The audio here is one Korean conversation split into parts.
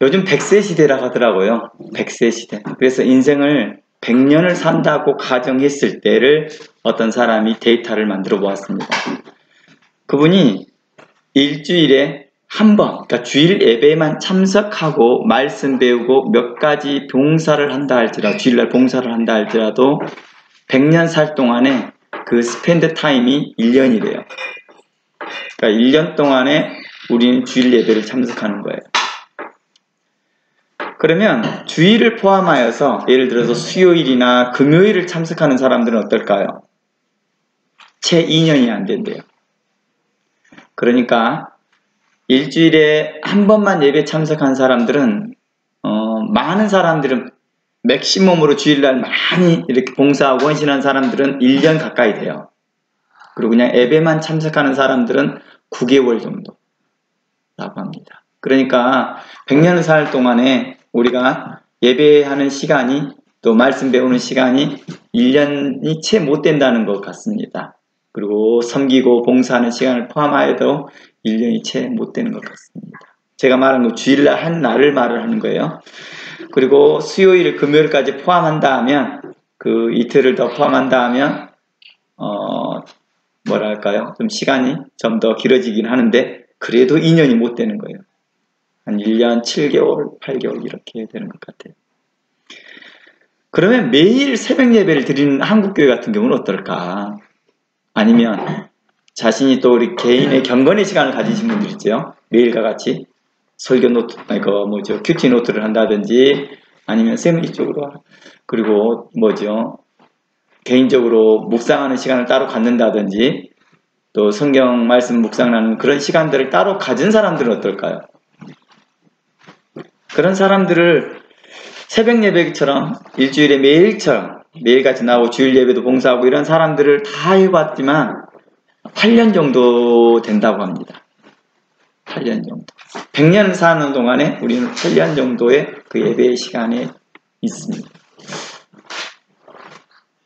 요즘 100세 시대라고 하더라고요. 100세 시대. 그래서 인생을 100년을 산다고 가정했을 때를 어떤 사람이 데이터를 만들어 보았습니다. 그분이 일주일에 한 번, 그러니까 주일 예배만 참석하고 말씀 배우고 몇 가지 봉사를 한다 할지라도, 주일날 봉사를 한다 할지라도 100년 살 동안에 그 스펜드 타임이 1년이래요. 그러니까 1년 동안에 우리는 주일 예배를 참석하는 거예요. 그러면 주일을 포함하여서 예를 들어서 수요일이나 금요일을 참석하는 사람들은 어떨까요? 채 2년이 안 된대요. 그러니까 일주일에 한 번만 예배 참석한 사람들은 많은 사람들은 맥시멈으로 주일날 많이 이렇게 봉사하고 헌신한 사람들은 1년 가까이 돼요. 그리고 그냥 예배만 참석하는 사람들은 9개월 정도라고 합니다. 그러니까 100년을 살 동안에 우리가 예배하는 시간이 또 말씀 배우는 시간이 1년이 채 못 된다는 것 같습니다. 그리고 섬기고 봉사하는 시간을 포함하여도 1년이 채 못 되는 것 같습니다. 제가 말한 거 주일날 한 날을 말을 하는 거예요. 그리고 수요일, 금요일까지 포함한다 하면 그 이틀을 더 포함한다 하면 뭐랄까요? 좀 시간이 좀 더 길어지긴 하는데 그래도 2년이 못 되는 거예요. 한 1년 7개월, 8개월 이렇게 되는 것 같아요. 그러면 매일 새벽 예배를 드리는 한국교회 같은 경우는 어떨까? 아니면 자신이 또 우리 개인의 경건의 시간을 가지신 분들 있죠. 매일과 같이 설교 노트, 큐티 노트를 한다든지 아니면 세미니 쪽으로 그리고 개인적으로 묵상하는 시간을 따로 갖는다든지 또 성경 말씀 묵상하는 그런 시간들을 따로 가진 사람들은 어떨까요? 그런 사람들을 새벽 예배처럼 일주일에 매일처럼 매일같이 나오고 주일 예배도 봉사하고 이런 사람들을 다 해봤지만 8년 정도 된다고 합니다. 8년 정도. 100년 사는 동안에 우리는 8년 정도의 그 예배의 시간에 있습니다.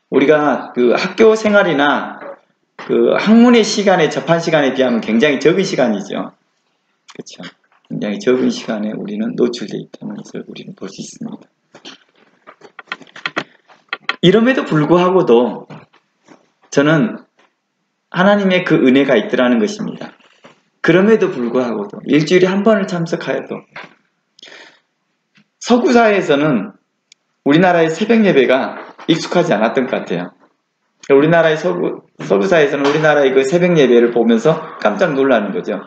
우리가 그 학교 생활이나 그 학문의 시간에 접한 시간에 비하면 굉장히 적은 시간이죠. 그렇죠. 굉장히 적은 시간에 우리는 노출되어 있다는 것을 우리는 볼 수 있습니다. 이럼에도 불구하고도 저는 하나님의 그 은혜가 있더라는 것입니다. 그럼에도 불구하고도 일주일에 한 번을 참석하여도 서구사회에서는 우리나라의 새벽 예배가 익숙하지 않았던 것 같아요. 우리나라의 서구사회에서는 우리나라의 그 새벽 예배를 보면서 깜짝 놀라는 거죠.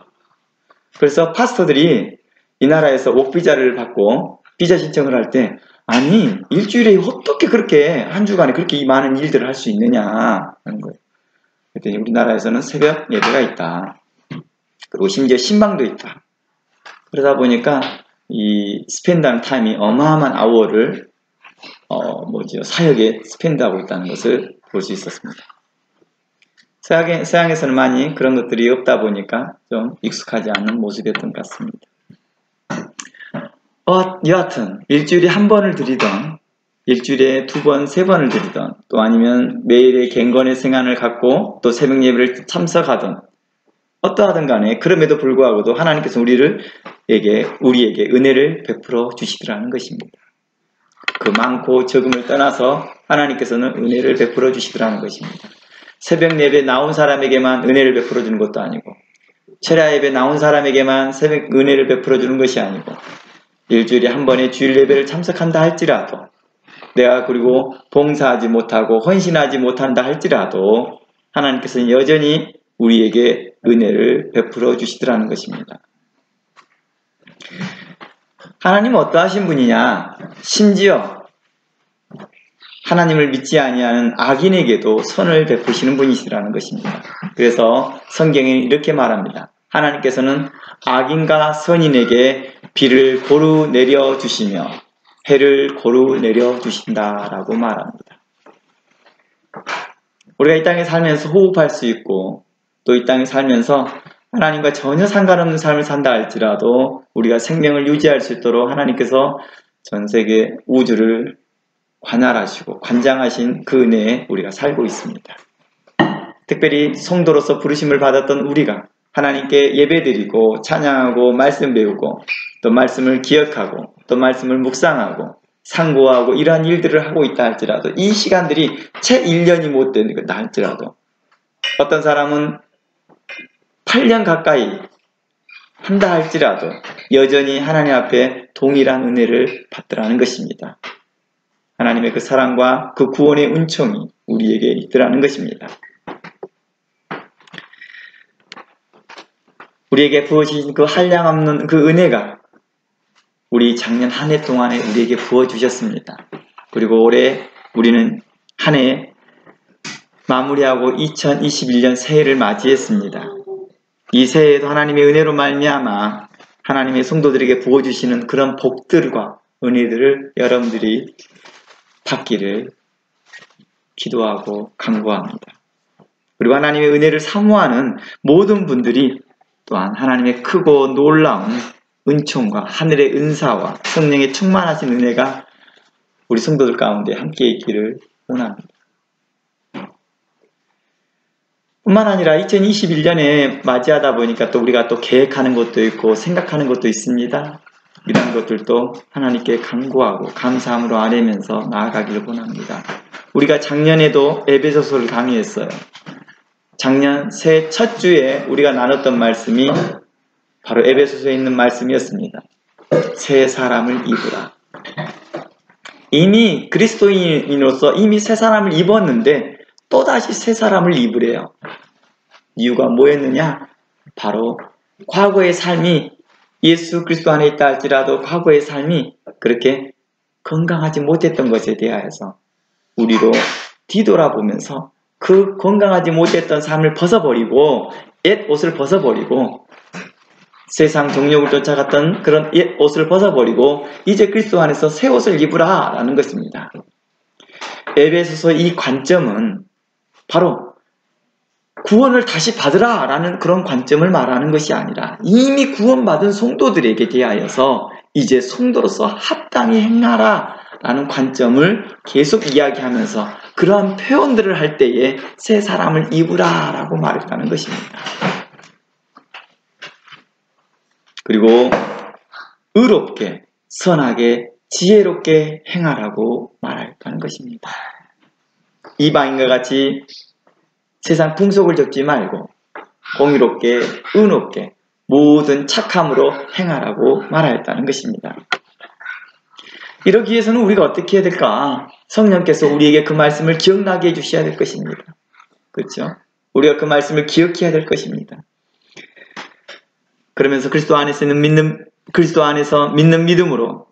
그래서 파스터들이 이 나라에서 옥비자를 받고 비자 신청을 할 때 아니 일주일에 어떻게 그렇게 한 주간에 그렇게 많은 일들을 할 수 있느냐 하는 거예요. 그랬더니 우리나라에서는 새벽 예배가 있다. 그리고 심지어 신방도 있다. 그러다 보니까 이 스펜드하는 타임이 어마어마한 아워를 사역에 스펜드하고 있다는 것을 볼 수 있었습니다. 서양에서는 많이 그런 것들이 없다 보니까 좀 익숙하지 않은 모습이었던 것 같습니다. 여하튼 일주일에 한 번을 드리던 일주일에 2번, 3번을 드리던 또 아니면 매일의 갱건의 생활을 갖고 또 새벽 예배를 참석하던 어떠하든 간에 그럼에도 불구하고도 하나님께서 우리에게 은혜를 베풀어 주시더라는 것입니다. 그 많고 적음을 떠나서 하나님께서는 은혜를 베풀어 주시더라는 것입니다. 새벽 예배 나온 사람에게만 은혜를 베풀어 주는 것도 아니고 철야 예배 나온 사람에게만 새벽 은혜를 베풀어 주는 것이 아니고 일주일에 한 번의 주일 예배를 참석한다 할지라도 내가 그리고 봉사하지 못하고 헌신하지 못한다 할지라도 하나님께서는 여전히 우리에게 은혜를 베풀어 주시더라는 것입니다. 하나님은 어떠하신 분이냐? 심지어 하나님을 믿지 아니하는 악인에게도 선을 베푸시는 분이시라는 것입니다. 그래서 성경에 이렇게 말합니다. 하나님께서는 악인과 선인에게 비를 고루 내려주시며 해를 고루 내려주신다라고 말합니다. 우리가 이 땅에 살면서 호흡할 수 있고 또 이 땅에 살면서 하나님과 전혀 상관없는 삶을 산다 할지라도 우리가 생명을 유지할 수 있도록 하나님께서 전 세계 우주를 관할하시고 관장하신 그 은혜에 우리가 살고 있습니다. 특별히 성도로서 부르심을 받았던 우리가 하나님께 예배드리고 찬양하고 말씀 배우고 또 말씀을 기억하고 또 말씀을 묵상하고 상고하고 이러한 일들을 하고 있다 할지라도 이 시간들이 채 1년이 못 된다 할지라도 어떤 사람은 8년 가까이 한다 할지라도 여전히 하나님 앞에 동일한 은혜를 받더라는 것입니다. 하나님의 그 사랑과 그 구원의 은총이 우리에게 있더라는 것입니다. 우리에게 부어주신 그 한량없는 그 은혜가 우리 작년 한 해 동안에 우리에게 부어주셨습니다. 그리고 올해 우리는 한 해 마무리하고 2021년 새해를 맞이했습니다. 이 새해에도 하나님의 은혜로 말미암아 하나님의 성도들에게 부어주시는 그런 복들과 은혜들을 여러분들이 받기를 기도하고 간구합니다. 그리고 하나님의 은혜를 사모하는 모든 분들이 또한 하나님의 크고 놀라운 은총과 하늘의 은사와 성령의 충만하신 은혜가 우리 성도들 가운데 함께 있기를 원합니다. 뿐만 아니라 2021년에 맞이하다 보니까 또 우리가 또 계획하는 것도 있고 생각하는 것도 있습니다. 이런 것들도 하나님께 간구하고 감사함으로 아뢰면서 나아가기를 원합니다. 우리가 작년에도 에베소서를 강의했어요. 작년 새해 첫 주에 우리가 나눴던 말씀이 바로 에베소서에 있는 말씀이었습니다. 새 사람을 입으라. 이미 그리스도인으로서 이미 새 사람을 입었는데 또다시 새 사람을 입으래요. 이유가 뭐였느냐? 바로 과거의 삶이 예수 그리스도 안에 있다 할지라도 과거의 삶이 그렇게 건강하지 못했던 것에 대하여서 우리로 뒤돌아보면서 그 건강하지 못했던 삶을 벗어버리고 옛 옷을 벗어버리고 세상 정욕을 쫓아갔던 그런 옛 옷을 벗어버리고 이제 그리스도 안에서 새 옷을 입으라 라는 것입니다. 에베소서 이 관점은 바로 구원을 다시 받으라 라는 그런 관점을 말하는 것이 아니라 이미 구원받은 성도들에게 대하여서 이제 성도로서 합당히 행하라 라는 관점을 계속 이야기하면서 그러한 표현들을 할 때에 새 사람을 입으라 라고 말했다는 것입니다. 그리고 의롭게 선하게 지혜롭게 행하라고 말했다는 것입니다. 이방인과 같이 세상 풍속을 접지 말고 공의롭게 의롭게 모든 착함으로 행하라고 말하였다는 것입니다. 이러기 위해서는 우리가 어떻게 해야 될까? 성령께서 우리에게 그 말씀을 기억나게 해주셔야 될 것입니다. 그렇죠? 우리가 그 말씀을 기억해야 될 것입니다. 그러면서 그리스도 안에서 믿는 믿음으로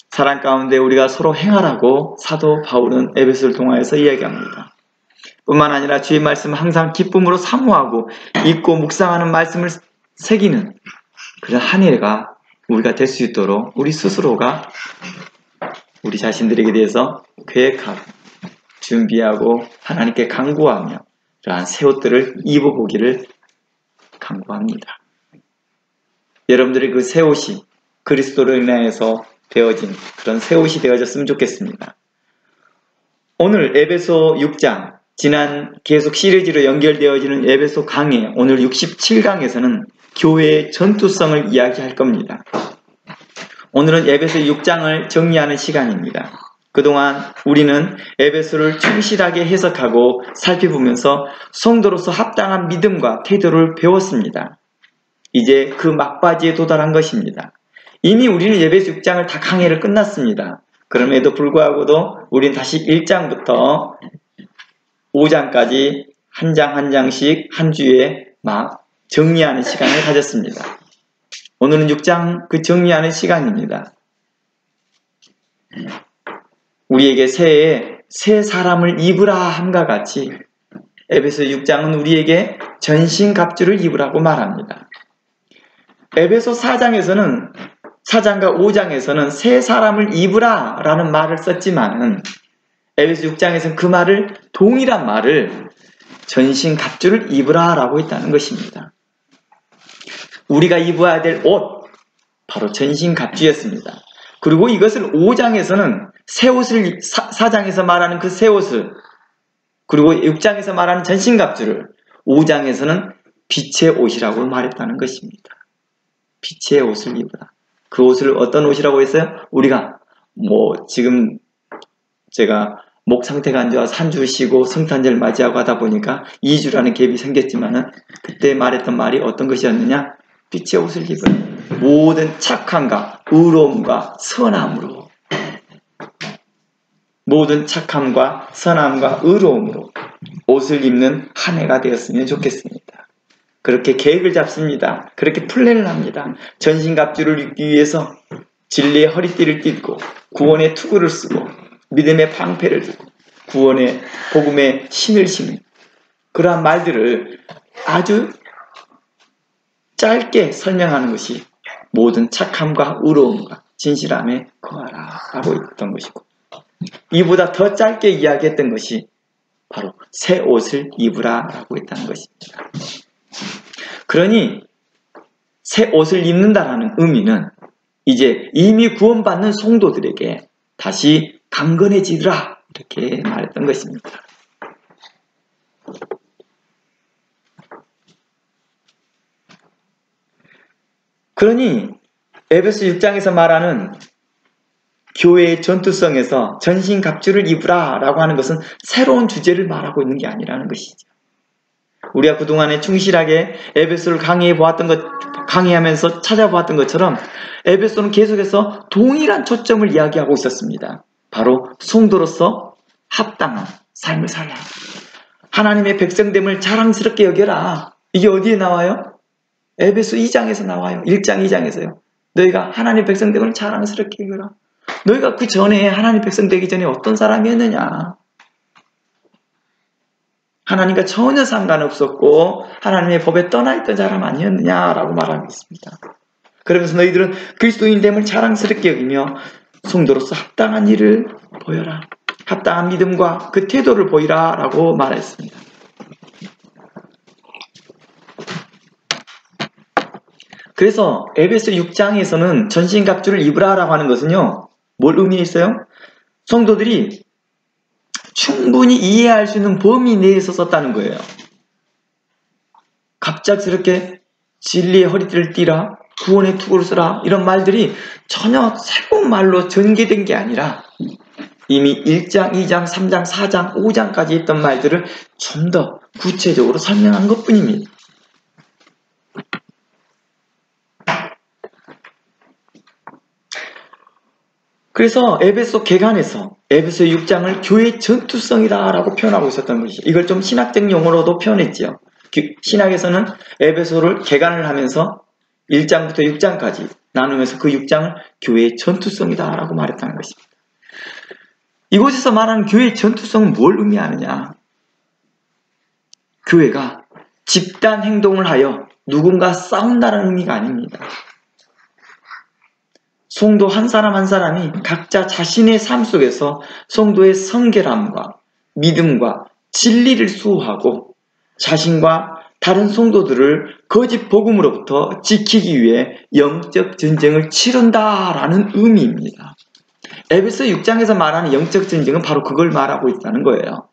사랑 가운데 우리가 서로 행하라고 사도 바울은 에베소를 통하여서 이야기합니다. 뿐만 아니라 주의 말씀을 항상 기쁨으로 사모하고 읽고 묵상하는 말씀을 새기는 그런 한 해가 우리가 될 수 있도록 우리 스스로가 우리 자신들에게 대해서 계획하고 준비하고 하나님께 간구하며 그러한 새 옷들을 입어보기를 간구합니다. 여러분들의 그 새 옷이 그리스도로 인하여서 되어진 그런 새 옷이 되어졌으면 좋겠습니다. 오늘 에베소 6장 지난 계속 시리즈로 연결되어지는 에베소 강의 오늘 67강에서는 교회의 전투성을 이야기할 겁니다. 오늘은 에베소 6장을 정리하는 시간입니다. 그동안 우리는 에베소를 충실하게 해석하고 살펴보면서 성도로서 합당한 믿음과 태도를 배웠습니다. 이제 그 막바지에 도달한 것입니다. 이미 우리는 에베소 6장을 다 강의를 끝났습니다. 그럼에도 불구하고도 우리는 다시 1장부터 5장까지 한 장 한 장씩 한 주에 막 정리하는 시간을 가졌습니다. 오늘은 6장 그 정리하는 시간입니다. 우리에게 새해에 새 사람을 입으라 함과 같이 에베소 6장은 우리에게 전신갑주를 입으라고 말합니다. 에베소 4장과 5장에서는 새 사람을 입으라 라는 말을 썼지만은 에베소 6장에서는 그 말을 동일한 말을 전신갑주를 입으라 라고 했다는 것입니다. 우리가 입어야 될 옷 바로 전신갑주였습니다. 그리고 이것을 5장에서는 새 옷을 4장에서 말하는 그 새 옷을 그리고 6장에서 말하는 전신갑주를 5장에서는 빛의 옷이라고 말했다는 것입니다. 빛의 옷을 입으라. 그 옷을 어떤 옷이라고 했어요? 우리가 지금 제가 목 상태가 안 좋아서 한 주 쉬고 성탄절 맞이하고 하다 보니까 2주라는 갭이 생겼지만은 그때 말했던 말이 어떤 것이었느냐? 빛의 옷을 입은 모든 착함과 의로움과 선함으로, 모든 착함과 선함과 의로움으로 옷을 입는 한 해가 되었으면 좋겠습니다. 그렇게 계획을 잡습니다. 그렇게 플랜을 합니다. 전신갑주를 입기 위해서 진리의 허리띠를 띠고 구원의 투구를 쓰고 믿음의 방패를 들고 구원의 복음의 신을 신는 그러한 말들을 아주 짧게 설명하는 것이 모든 착함과 의로움과 진실함에 거하라 라고 했던 것이고, 이보다 더 짧게 이야기했던 것이 바로 새 옷을 입으라 라고 했다는 것입니다. 그러니 새 옷을 입는다라는 의미는 이제 이미 구원받는 성도들에게 다시 강건해지더라 이렇게 말했던 것입니다. 그러니 에베소 6장에서 말하는 교회의 전투성에서 전신갑주를 입으라 라고 하는 것은 새로운 주제를 말하고 있는 게 아니라는 것이죠. 우리가 그동안에 충실하게 에베소를 강의하면서 찾아보았던 것처럼 에베소는 계속해서 동일한 초점을 이야기하고 있었습니다. 바로 성도로서 합당한 삶을 살라. 하나님의 백성됨을 자랑스럽게 여겨라. 이게 어디에 나와요? 에베소 2장에서 나와요. 1장 2장에서요. 너희가 하나님의 백성됨을 자랑스럽게 여겨라. 너희가 그 전에 하나님 백성 되기 전에 어떤 사람이었느냐? 하나님과 전혀 상관없었고 하나님의 법에 떠나 있던 사람 아니었느냐라고 말하고 있습니다. 그러면서 너희들은 그리스도인됨을 자랑스럽게 여기며 성도로서 합당한 일을 보여라. 합당한 믿음과 그 태도를 보이라 라고 말했습니다. 그래서 에베소 6장에서는 전신갑주를 입으라 라고 하는 것은요, 뭘 의미했어요? 성도들이 충분히 이해할 수 있는 범위 내에서 썼다는 거예요. 갑작스럽게 진리의 허리띠를 띠라, 구원의 투구를 쓰라, 이런 말들이 전혀 새로운 말로 전개된 게 아니라 이미 1장, 2장, 3장, 4장, 5장까지 했던 말들을 좀 더 구체적으로 설명한 것뿐입니다. 그래서 에베소 개간에서 에베소 6장을 교회의 전투성이다 라고 표현하고 있었던 것이죠. 이걸 좀 신학적 용어로도 표현했지요. 신학에서는 에베소를 개간을 하면서 1장부터 6장까지 나누면서 그 6장을 교회의 전투성이다 라고 말했다는 것입니다. 이곳에서 말하는 교회의 전투성은 뭘 의미하느냐? 교회가 집단 행동을 하여 누군가 싸운다는 의미가 아닙니다. 성도 한 사람 한 사람이 각자 자신의 삶 속에서 성도의 성결함과 믿음과 진리를 수호하고 자신과 다른 성도들을 거짓 복음으로부터 지키기 위해 영적 전쟁을 치른다라는 의미입니다. 에베소 6장에서 말하는 영적 전쟁은 바로 그걸 말하고 있다는 거예요.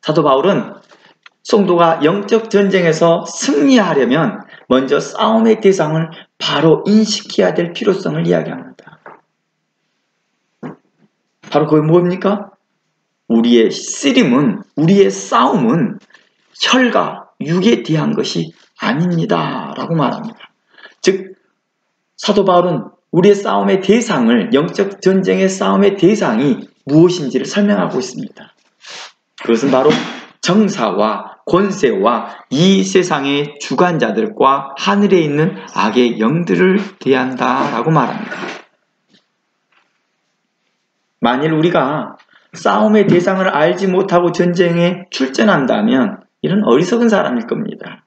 사도 바울은 성도가 영적 전쟁에서 승리하려면 먼저 싸움의 대상을 바로 인식해야 될 필요성을 이야기합니다. 바로 그게 뭡니까? 우리의 씨름은, 우리의 싸움은 혈과 육에 대한 것이 아닙니다 라고 말합니다. 즉 사도 바울은 우리의 싸움의 대상을, 영적 전쟁의 싸움의 대상이 무엇인지를 설명하고 있습니다. 그것은 바로 정사와 권세와 이 세상의 주관자들과 하늘에 있는 악의 영들을 대한다 라고 말합니다. 만일 우리가 싸움의 대상을 알지 못하고 전쟁에 출전한다면 이런 어리석은 사람일 겁니다.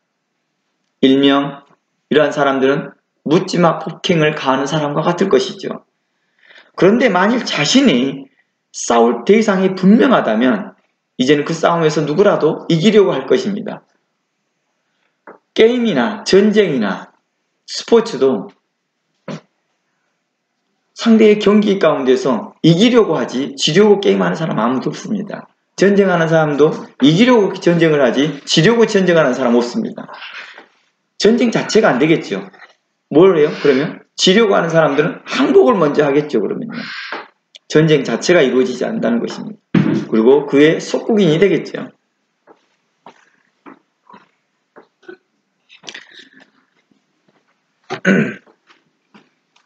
일명 이러한 사람들은 묻지마 폭행을 가하는 사람과 같을 것이죠. 그런데 만일 자신이 싸울 대상이 분명하다면 이제는 그 싸움에서 누구라도 이기려고 할 것입니다. 게임이나 전쟁이나 스포츠도 상대의 경기 가운데서 이기려고 하지 지려고 게임하는 사람 아무도 없습니다. 전쟁하는 사람도 이기려고 전쟁을 하지 지려고 전쟁하는 사람 없습니다. 전쟁 자체가 안 되겠죠. 뭘 해요? 그러면 지려고 하는 사람들은 항복을 먼저 하겠죠. 그러면요. 전쟁 자체가 이루어지지 않는다는 것입니다. 그리고 그의 속국인이 되겠죠.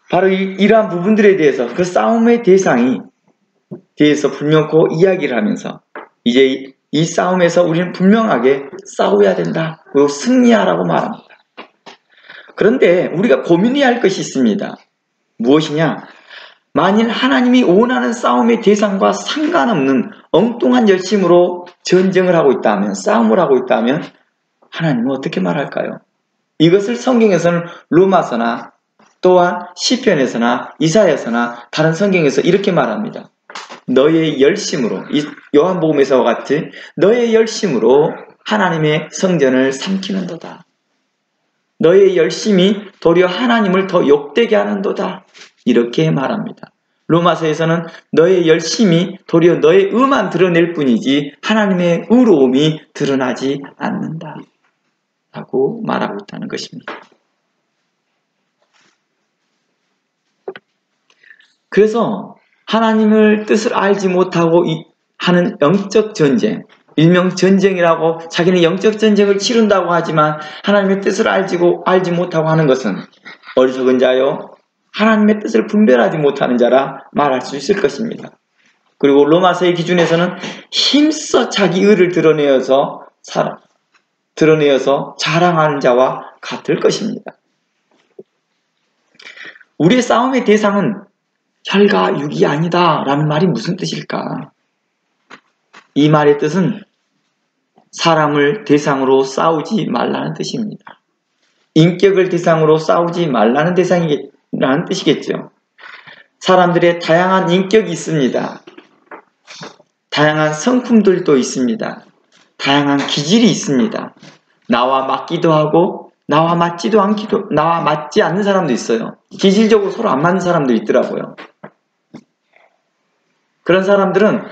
바로 이러한 부분들에 대해서 그 싸움의 대상이 대해서 분명코 이야기를 하면서 이제 이 싸움에서 우리는 분명하게 싸워야 된다. 그리고 승리하라고 말합니다. 그런데 우리가 고민해야 할 것이 있습니다. 무엇이냐? 만일 하나님이 원하는 싸움의 대상과 상관없는 엉뚱한 열심으로 전쟁을 하고 있다면, 싸움을 하고 있다면 하나님은 어떻게 말할까요? 이것을 성경에서는 로마서나 또한 시편에서나 이사야서나 다른 성경에서 이렇게 말합니다. 너의 열심으로, 요한복음에서와 같이 너의 열심으로 하나님의 성전을 삼키는도다. 너의 열심이 도리어 하나님을 더 욕되게 하는도다. 이렇게 말합니다. 로마서에서는 너의 열심이 도리어 너의 의만 드러낼 뿐이지 하나님의 의로움이 드러나지 않는다. 라고 말하고 있다는 것입니다. 그래서 하나님을 뜻을 알지 못하고 하는 영적 전쟁, 일명 전쟁이라고 자기는 영적 전쟁을 치른다고 하지만 하나님의 뜻을 알지 못하고 하는 것은 어리석은 자요, 하나님의 뜻을 분별하지 못하는 자라 말할 수 있을 것입니다. 그리고 로마서의 기준에서는 힘써 자기 의를 드러내어서 자랑하는 자와 같을 것입니다. 우리의 싸움의 대상은 혈과 육이 아니다 라는 말이 무슨 뜻일까? 이 말의 뜻은 사람을 대상으로 싸우지 말라는 뜻입니다. 인격을 대상으로 싸우지 말라는 대상이라는 뜻이겠죠. 사람들의 다양한 인격이 있습니다. 다양한 성품들도 있습니다. 다양한 기질이 있습니다. 나와 맞기도 하고 나와 맞지 않는 사람도 있어요. 기질적으로 서로 안 맞는 사람도 있더라고요. 그런 사람들은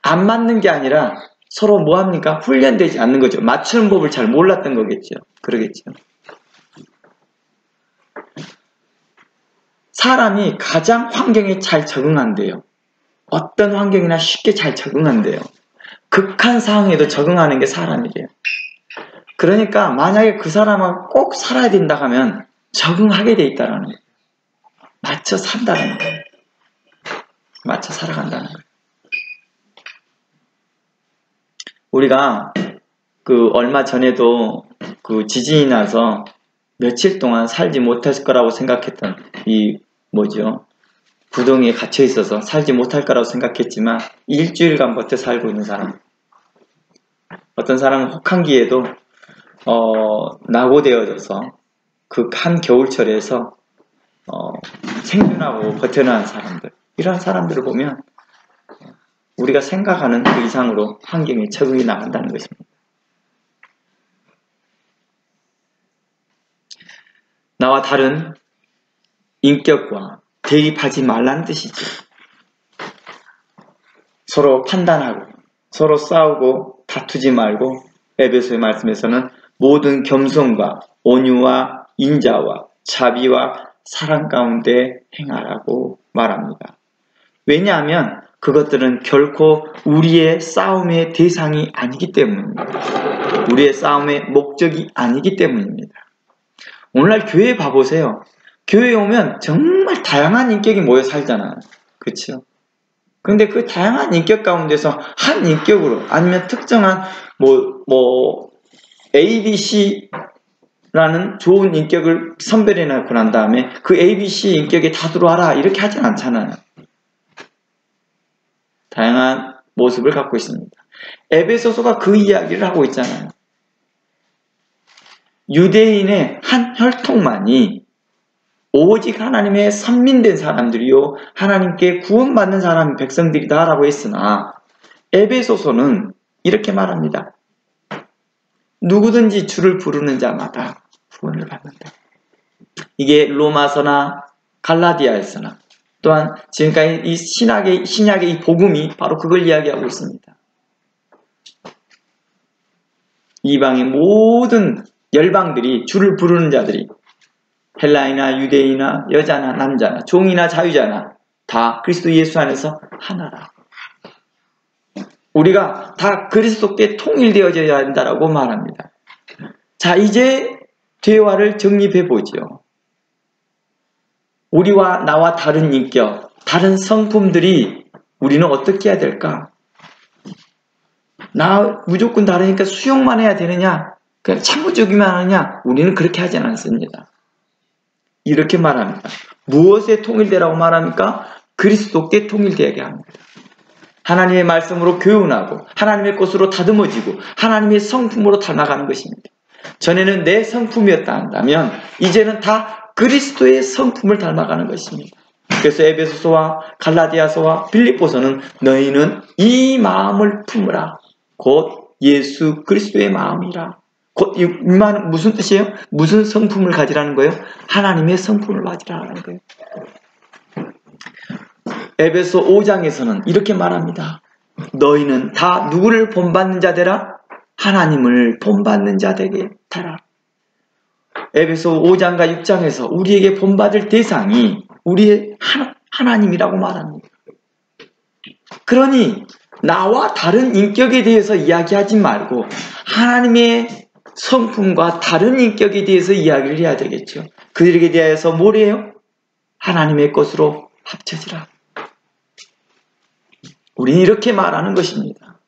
안 맞는 게 아니라 서로 뭐합니까? 훈련되지 않는 거죠. 맞추는 법을 잘 몰랐던 거겠죠. 그러겠죠. 사람이 가장 환경에 잘 적응한대요. 어떤 환경이나 쉽게 잘 적응한대요. 극한 상황에도 적응하는 게 사람이래요. 그러니까 만약에 그 사람하고 꼭 살아야 된다 하면 적응하게 돼 있다는 거예요. 맞춰 산다는 거예요. 맞춰 살아간다는 거예요. 우리가 얼마 전에도 지진이 나서 며칠 동안 살지 못할 거라고 생각했던 구덩이에 갇혀 있어서 살지 못할 거라고 생각했지만 일주일간 버텨 살고 있는 사람. 어떤 사람은 혹한기에도 낙오되어져서 그 한 겨울철에서 생존하고 버텨나간 사람들. 이런 사람들을 보면 우리가 생각하는 그 이상으로 환경에 적응이 나간다는 것입니다. 나와 다른 인격과 대립하지 말라는 뜻이죠. 서로 판단하고 서로 싸우고 다투지 말고 에베소의 말씀에서는 모든 겸손과 온유와 인자와 자비와 사랑 가운데 행하라고 말합니다. 왜냐하면 그것들은 결코 우리의 싸움의 대상이 아니기 때문입니다. 우리의 싸움의 목적이 아니기 때문입니다. 오늘날 교회에 봐보세요. 교회에 오면 정말 다양한 인격이 모여 살잖아요. 그렇죠? 그런데 그 다양한 인격 가운데서 한 인격으로 아니면 특정한 A, B, C라는 좋은 인격을 선별해놓고 난 다음에 그 A, B, C 인격에 다 들어와라 이렇게 하진 않잖아요. 다양한 모습을 갖고 있습니다. 에베소서가 그 이야기를 하고 있잖아요. 유대인의 한 혈통만이 오직 하나님의 선민된 사람들이요 하나님께 구원받는 사람 백성들이다 라고 했으나 에베소서는 이렇게 말합니다. 누구든지 주를 부르는 자마다 구원을 받는다. 이게 로마서나 갈라디아에서나 또한 지금까지 이 신약의 이 복음이 바로 그걸 이야기하고 있습니다. 이방의 모든 열방들이 주를 부르는 자들이 헬라이나 유대인이나 여자나 남자나 종이나 자유자나 다 그리스도 예수 안에서 하나라. 우리가 다 그리스도께 통일되어져야 한다라고 말합니다. 자, 이제 대화를 정립해 보죠. 우리와 나와 다른 인격, 다른 성품들이 우리는 어떻게 해야 될까? 나 무조건 다르니까 수용만 해야 되느냐? 그냥 참고적이만 하느냐? 우리는 그렇게 하지 않습니다. 이렇게 말합니다. 무엇에 통일되라고 말합니까? 그리스도께 통일되게 합니다. 하나님의 말씀으로 교훈하고 하나님의 것으로 다듬어지고 하나님의 성품으로 닮아가는 것입니다. 전에는 내 성품이었다 한다면 이제는 다 그리스도의 성품을 닮아가는 것입니다. 그래서 에베소서와 갈라디아서와 빌립보서는 너희는 이 마음을 품으라. 곧 예수 그리스도의 마음이라. 곧 이 말은 무슨 뜻이에요? 무슨 성품을 가지라는 거예요? 하나님의 성품을 가지라는 거예요. 에베소 5장에서는 이렇게 말합니다. 너희는 다 누구를 본받는 자 되라? 하나님을 본받는 자 되게 되라. 에베소 5장과 6장에서 우리에게 본받을 대상이 우리의 하나님이라고 말합니다. 그러니 나와 다른 인격에 대해서 이야기하지 말고 하나님의 성품과 다른 인격에 대해서 이야기를 해야 되겠죠. 그들에게 대해서 뭐래요? 하나님의 것으로 합쳐지라. 우리는 이렇게 말하는 것입니다.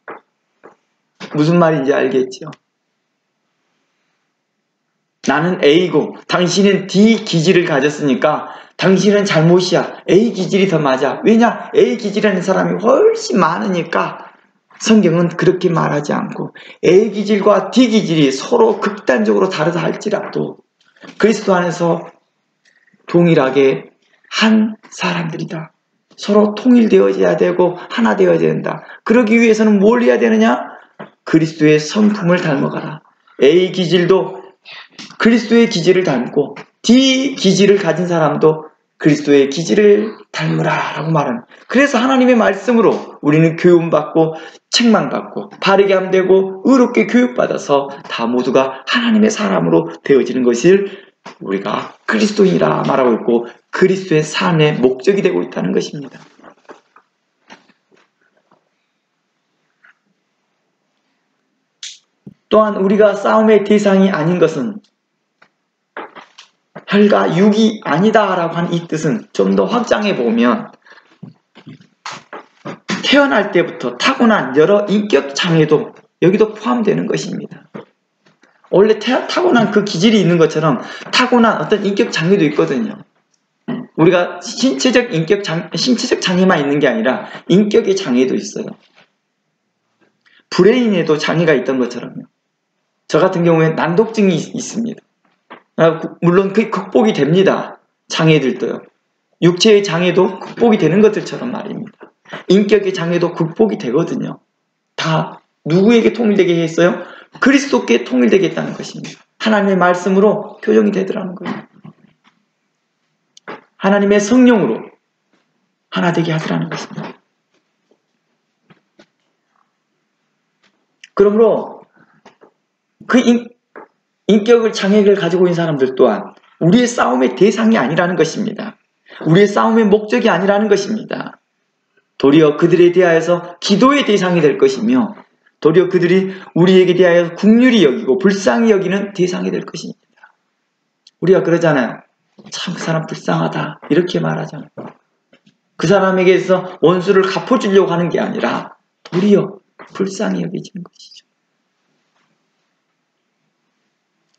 무슨 말인지 알겠죠? 나는 A고 당신은 D 기질을 가졌으니까 당신은 잘못이야. A 기질이 더 맞아. 왜냐? A 기질이라는 사람이 훨씬 많으니까 성경은 그렇게 말하지 않고 A 기질과 D 기질이 서로 극단적으로 다르다 할지라도 그리스도 안에서 동일하게 한 사람들이다. 서로 통일되어져야 되고 하나 되어야 된다. 그러기 위해서는 뭘 해야 되느냐? 그리스도의 성품을 닮아가라. A 기질도 그리스도의 기질을 닮고 D 기질을 가진 사람도 그리스도의 기질을 닮으라 라고 말합니다. 그래서 하나님의 말씀으로 우리는 교훈받고 책망받고 바르게 하면 되고 의롭게 교육받아서 다 모두가 하나님의 사람으로 되어지는 것을 우리가 그리스도인이라 말하고 있고 그리스도의 삶의 목적이 되고 있다는 것입니다. 또한 우리가 싸움의 대상이 아닌 것은 혈과 육이 아니다라고 하는 이 뜻은 좀 더 확장해 보면 태어날 때부터 타고난 여러 인격 장애도 여기도 포함되는 것입니다. 원래 타고난 그 기질이 있는 것처럼 타고난 어떤 인격 장애도 있거든요. 우리가 신체적 장애만 있는 게 아니라 인격의 장애도 있어요. 브레인에도 장애가 있던 것처럼요. 저 같은 경우에 난독증이 있습니다. 물론 그게 극복이 됩니다. 장애들도요. 육체의 장애도 극복이 되는 것들처럼 말입니다. 인격의 장애도 극복이 되거든요. 다 누구에게 통일되게 했어요? 그리스도께 통일되게 했다는 것입니다. 하나님의 말씀으로 교정이 되더라는 거예요. 하나님의 성령으로 하나 되게 하더라는 것입니다. 그러므로 그 인격을 장애를 가지고 있는 사람들 또한 우리의 싸움의 대상이 아니라는 것입니다. 우리의 싸움의 목적이 아니라는 것입니다. 도리어 그들에 대하여서 기도의 대상이 될 것이며 도리어 그들이 우리에게 대하여 긍휼히 여기고 불쌍히 여기는 대상이 될 것입니다. 우리가 그러잖아요. 참 그 사람 불쌍하다 이렇게 말하잖아요. 그 사람에게서 원수를 갚아주려고 하는 게 아니라 도리어 불쌍히 여기지는 것이죠.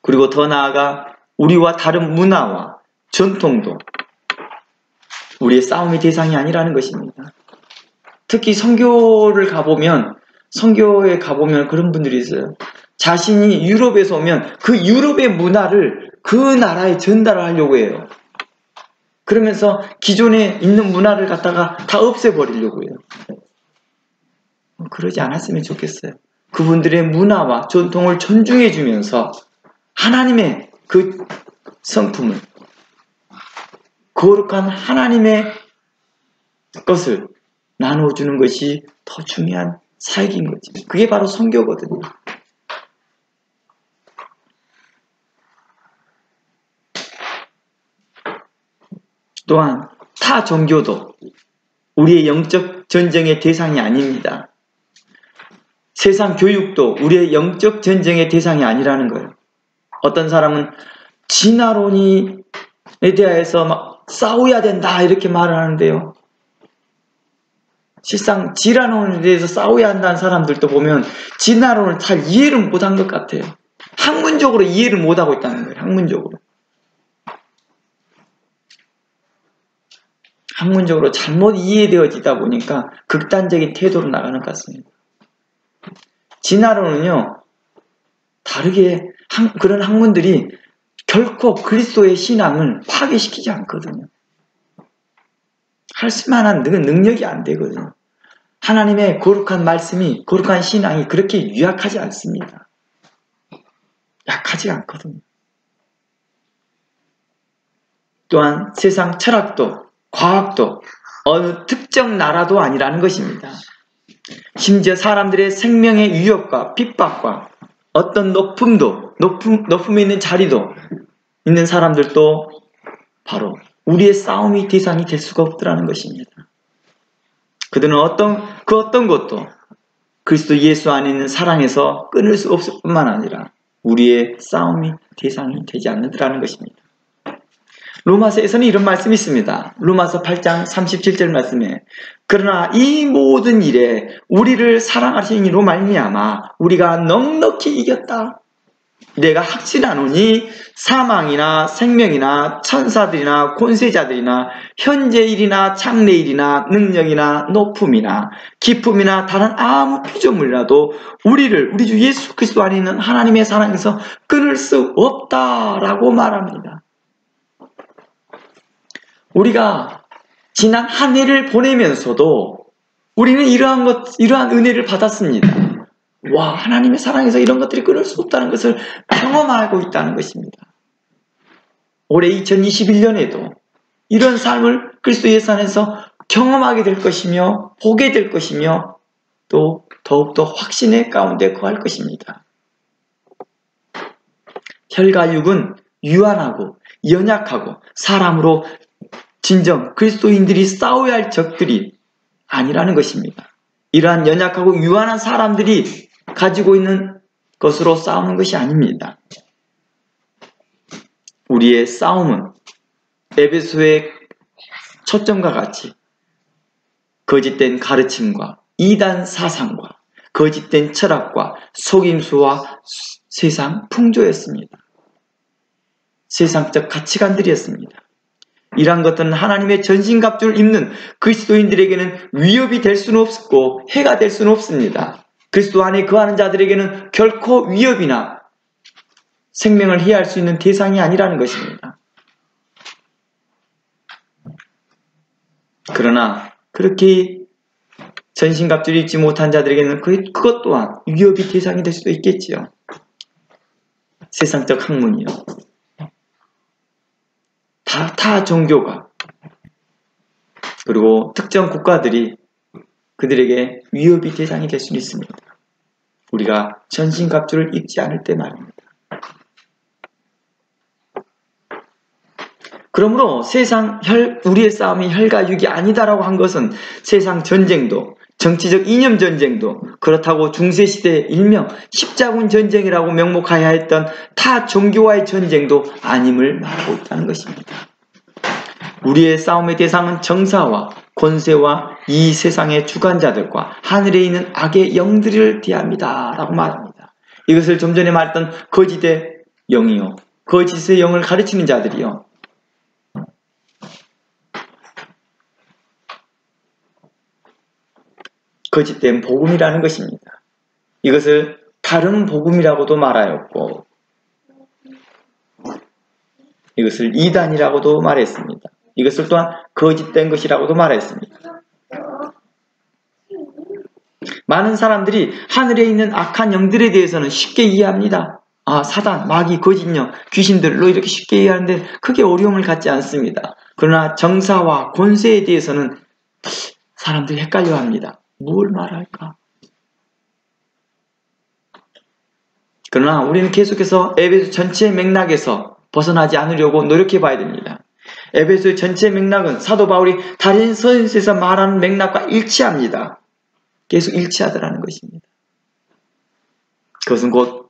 그리고 더 나아가 우리와 다른 문화와 전통도 우리의 싸움의 대상이 아니라는 것입니다. 특히 선교에 가보면 그런 분들이 있어요. 자신이 유럽에서 오면 그 유럽의 문화를 그 나라에 전달을 하려고 해요. 그러면서 기존에 있는 문화를 갖다가 다 없애버리려고 해요. 그러지 않았으면 좋겠어요. 그분들의 문화와 전통을 존중해주면서 하나님의 그 성품을 거룩한 하나님의 것을 나눠주는 것이 더 중요한 사역인 거지. 그게 바로 선교거든요. 또한 타 종교도 우리의 영적 전쟁의 대상이 아닙니다. 세상 교육도 우리의 영적 전쟁의 대상이 아니라는 거예요. 어떤 사람은 진화론에 대해서 막 싸워야 된다 이렇게 말을 하는데요. 실상 진화론에 대해서 싸워야 한다는 사람들도 보면 진화론을 잘 이해를 못한 것 같아요. 학문적으로 이해를 못하고 있다는 거예요. 학문적으로 잘못 이해되어지다 보니까 극단적인 태도로 나가는 것 같습니다. 진화론은요, 다르게 그런 학문들이 결코 그리스도의 신앙을 파괴시키지 않거든요. 할 수만한 능력이 안 되거든요. 하나님의 거룩한 말씀이, 거룩한 신앙이 그렇게 유약하지 않습니다. 약하지 않거든요. 또한 세상 철학도, 과학도 어느 특정 나라도 아니라는 것입니다. 심지어 사람들의 생명의 위협과 핍박과 어떤 높음에 있는 자리도 있는 사람들도 바로 우리의 싸움의 대상이 될 수가 없더라는 것입니다. 그들은 어떤 것도 그리스도 예수 안에 있는 사랑에서 끊을 수 없을 뿐만 아니라 우리의 싸움의 대상이 되지 않는다는 것입니다. 로마서에서는 이런 말씀이 있습니다. 로마서 8장 37절 말씀에 그러나 이 모든 일에 우리를 사랑하시는 이로 말미암아 우리가 넉넉히 이겼다. 내가 확신하노니 사망이나 생명이나 천사들이나 권세자들이나 현재일이나 장래일이나 능력이나 높음이나 기쁨이나 다른 아무 피조물이라도 우리 주 예수 그리스도 안에 있는 하나님의 사랑에서 끊을 수 없다라고 말합니다. 우리가 지난 한 해를 보내면서도 우리는 이러한 은혜를 받았습니다. 와, 하나님의 사랑에서 이런 것들이 끊을 수 없다는 것을 경험하고 있다는 것입니다. 올해 2021년에도 이런 삶을 그리스도 예수 안에서 경험하게 될 것이며 보게 될 것이며 또 더욱더 확신의 가운데 거할 것입니다. 혈과 육은 유한하고 연약하고 사람으로 진정 그리스도인들이 싸워야 할 적들이 아니라는 것입니다. 이러한 연약하고 유한한 사람들이 가지고 있는 것으로 싸우는 것이 아닙니다. 우리의 싸움은 에베소의 초점과 같이 거짓된 가르침과 이단 사상과 거짓된 철학과 속임수와 세상 풍조였습니다. 세상적 가치관들이었습니다. 이러한 것들은 하나님의 전신갑주를 입는 그리스도인들에게는 위협이 될 수는 없고 해가 될 수는 없습니다. 그리스도 안에 거하는 자들에게는 결코 위협이나 생명을 해할 수 있는 대상이 아니라는 것입니다. 그러나 그렇게 전신갑주를 입지 못한 자들에게는 그것 또한 위협이 대상이 될 수도 있겠지요. 세상적 학문이요. 타 종교가 그리고 특정 국가들이 그들에게 위협이 대상이 될 수는 있습니다. 우리가 전신갑주를 입지 않을 때 말입니다. 그러므로 우리의 싸움이 혈과 육이 아니다라고 한 것은 세상 전쟁도 정치적 이념 전쟁도 그렇다고 중세시대 일명 십자군 전쟁이라고 명목하여야 했던 타 종교와의 전쟁도 아님을 말하고 있다는 것입니다. 우리의 싸움의 대상은 정사와 권세와 이 세상의 주관자들과 하늘에 있는 악의 영들을 대합니다 라고 말합니다. 이것을 좀 전에 말했던 거짓의 영이요, 거짓의 영을 가르치는 자들이요, 거짓된 복음이라는 것입니다. 이것을 다른 복음이라고도 말하였고 이것을 이단이라고도 말했습니다. 이것을 또한 거짓된 것이라고도 말했습니다. 많은 사람들이 하늘에 있는 악한 영들에 대해서는 쉽게 이해합니다. 사단, 마귀, 거짓령, 귀신들로 이렇게 쉽게 이해하는데 크게 어려움을 갖지 않습니다. 그러나 정사와 권세에 대해서는 사람들이 헷갈려합니다. 뭘 말할까? 그러나 우리는 계속해서 에베소 전체의 맥락에서 벗어나지 않으려고 노력해 봐야 됩니다. 에베소의 전체 맥락은 사도 바울이 다른 서신에서 말하는 맥락과 일치합니다. 계속 일치하더라는 것입니다. 그것은 곧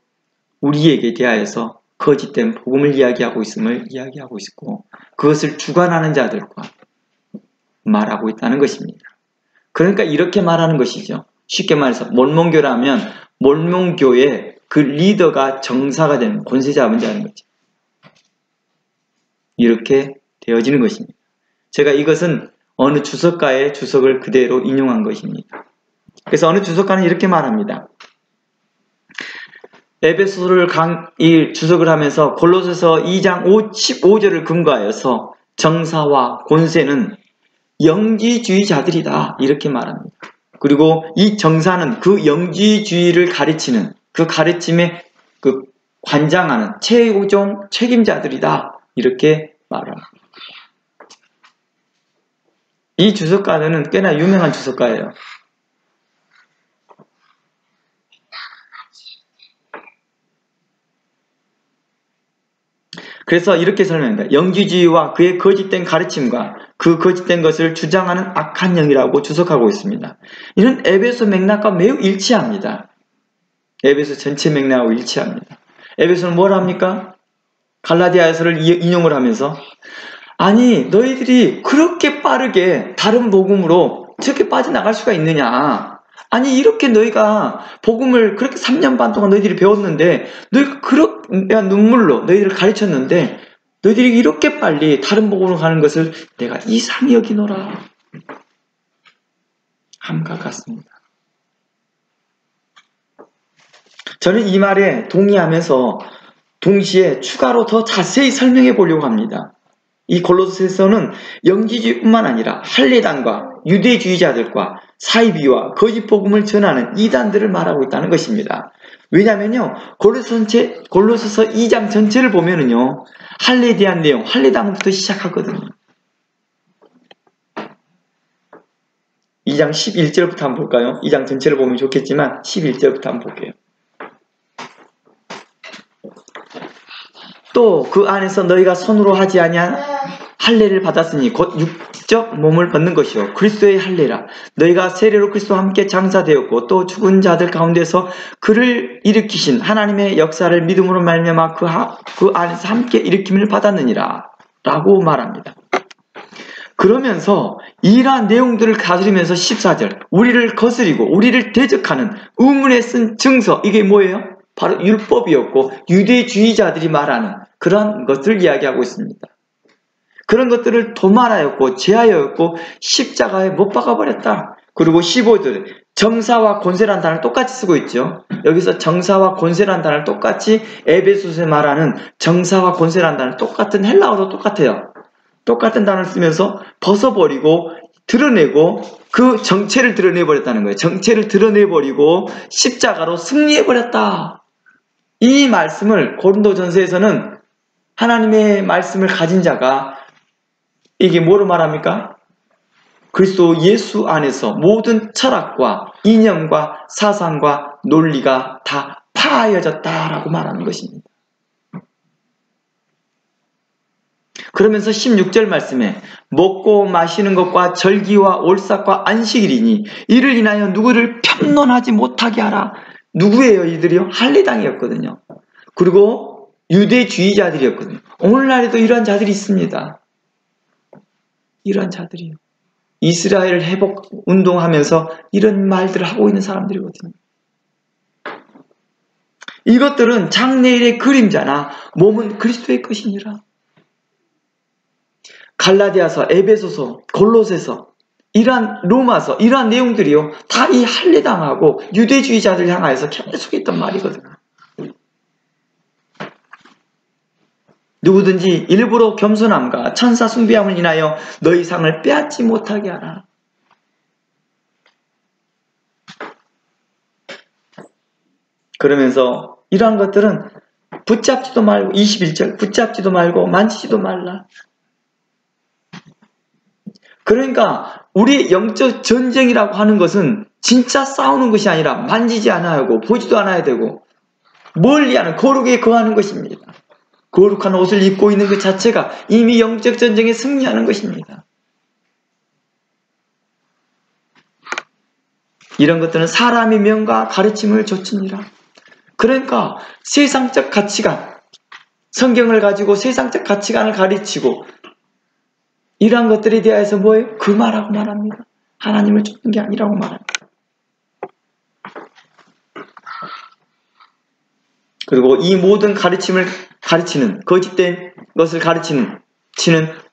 우리에게 대하여서 거짓된 복음을 이야기하고 있음을 이야기하고 있고 그것을 주관하는 자들과 말하고 있다는 것입니다. 그러니까 이렇게 말하는 것이죠. 쉽게 말해서 몰몬교라면 몰몬교의 그 리더가 정사가 되는 권세 잡은 자는 거죠. 이렇게 되어지는 것입니다. 제가 이것은 어느 주석가의 주석을 그대로 인용한 것입니다. 그래서 어느 주석가는 이렇게 말합니다. 에베소를 주석을 하면서 골로새서 2장 15절을 근거하여서 정사와 권세는 영지주의자들이다 이렇게 말합니다. 그리고 이 정사는 그 영지주의를 가르치는 그 가르침에 그 관장하는 최고종 책임자들이다 이렇게 말합니다. 이 주석가는 꽤나 유명한 주석가예요. 그래서 이렇게 설명합니다. 영지주의와 그의 거짓된 가르침과 그 거짓된 것을 주장하는 악한 영이라고 주석하고 있습니다. 이는 에베소 맥락과 매우 일치합니다. 에베소 전체 맥락하고 일치합니다. 에베소는 뭘 합니까? 갈라디아서를 인용을 하면서 아니 너희들이 그렇게 빠르게 다른 복음으로 저렇게 빠져나갈 수가 있느냐. 아니 이렇게 너희가 복음을 그렇게 3년 반 동안 너희들이 배웠는데 너희가 그렇게 눈물로 너희들을 가르쳤는데 너희들이 이렇게 빨리 다른 복음으로 가는 것을 내가 이상히 여기노라. 함과 같습니다. 저는 이 말에 동의하면서 동시에 추가로 더 자세히 설명해 보려고 합니다. 이 골로새서는 영지주의뿐만 아니라 할례단과 유대주의자들과 사이비와 거짓 복음을 전하는 이단들을 말하고 있다는 것입니다. 왜냐면요, 골로새서 2장 전체를 보면은요, 할례에 대한 내용, 할례단부터 시작하거든요. 2장 11절부터 한번 볼까요? 2장 전체를 보면 좋겠지만 11절부터 한번 볼게요. 또 그 안에서 너희가 손으로 하지 아니한 할례를 받았으니 곧 육적 몸을 벗는 것이요 그리스도의 할례라. 너희가 세례로 그리스도와 함께 장사되었고 또 죽은 자들 가운데서 그를 일으키신 하나님의 역사를 믿음으로 말미암아 그 안에서 함께 일으킴을 받았느니라 라고 말합니다. 그러면서 이러한 내용들을 가지면서 14절 우리를 거스리고 우리를 대적하는 의문에 쓴 증서 이게 뭐예요? 바로 율법이었고 유대주의자들이 말하는 그런 것들을 이야기하고 있습니다. 그런 것들을 도말하였고 제하였고 십자가에 못 박아버렸다. 그리고 15절 정사와 권세란 단어를 똑같이 쓰고 있죠. 여기서 정사와 권세란 단어를 똑같이 에베소서에 말하는 정사와 권세란 단어를 똑같은 헬라어도 똑같아요. 똑같은 단어를 쓰면서 벗어버리고 드러내고 그 정체를 드러내버렸다는 거예요. 정체를 드러내버리고 십자가로 승리해버렸다. 이 말씀을 고린도전서에서는 하나님의 말씀을 가진 자가 이게 뭐로 말합니까? 그리스도 예수 안에서 모든 철학과 이념과 사상과 논리가 다 파하여졌다라고 말하는 것입니다. 그러면서 16절 말씀에 먹고 마시는 것과 절기와 올삭과 안식일이니 이를 인하여 누구를 편론하지 못하게 하라. 누구예요? 이들이요? 할례당이었거든요. 그리고 유대주의자들이었거든요. 오늘날에도 이러한 자들이 있습니다. 이러한 자들이요. 이스라엘 회복 운동하면서 이런 말들을 하고 있는 사람들이거든요. 이것들은 장래일의 그림자나 몸은 그리스도의 것이니라. 갈라디아서, 에베소서, 골로새서, 이러한 로마서, 이러한 내용들이요. 다 이 할례당하고 유대주의자들 향하여서 계속 했던 말이거든요. 누구든지 일부러 겸손함과 천사 숭배함을 인하여 너희 상을 빼앗지 못하게 하라. 그러면서 이러한 것들은 붙잡지도 말고 21절 붙잡지도 말고 만지지도 말라. 그러니까 우리 영적 전쟁이라고 하는 것은 진짜 싸우는 것이 아니라 만지지 않아야 하고 보지도 않아야 되고 멀리 하는 거룩에 거하는 것입니다. 거룩한 옷을 입고 있는 것 자체가 이미 영적 전쟁에 승리하는 것입니다. 이런 것들은 사람의 명과 가르침을 좇으니라. 그러니까 세상적 가치관, 성경을 가지고 세상적 가치관을 가르치고 이러한 것들에 대해서 뭐예요? 금하라고 말합니다. 하나님을 쫓는 게 아니라고 말합니다. 그리고 이 모든 가르침을 가르치는, 거짓된 것을 가르치는,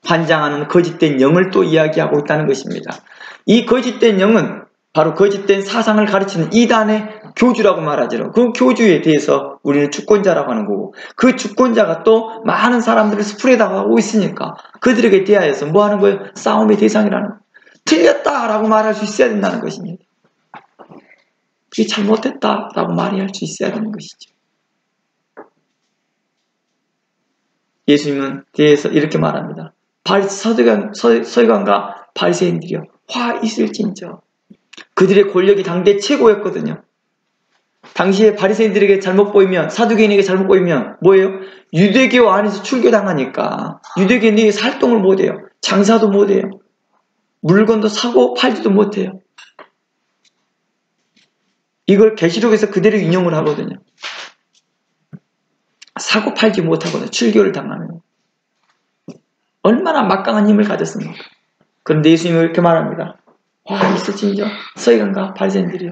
환장하는 거짓된 영을 또 이야기하고 있다는 것입니다. 이 거짓된 영은 바로 거짓된 사상을 가르치는 이단의 교주라고 말하죠. 그 교주에 대해서 우리는 주권자라고 하는 거고, 그 주권자가 또 많은 사람들을 스프레드하고 있으니까 그들에게 대하여서 뭐 하는 거예요? 싸움의 대상이라는 거예요. 틀렸다라고 말할 수 있어야 된다는 것입니다. 그게 잘못됐다라고 말할 수 있어야 되는 것이죠. 예수님은 뒤에서 이렇게 말합니다. 서기관과 바리새인들이여 화 있을진저. 그들의 권력이 당대 최고였거든요. 당시에 바리새인들에게 잘못 보이면, 사두개인에게 잘못 보이면 뭐예요? 유대교 안에서 출교당하니까 유대교인이 활동을 못해요. 장사도 못해요. 물건도 사고 팔지도 못해요. 이걸 계시록에서 그대로 인용을 하거든요. 사고 팔지 못하거든요. 출교를 당하면. 얼마나 막강한 힘을 가졌습니까? 그런데 예수님은 이렇게 말합니다. 와 있을진저 서기관과 바리새인들이요.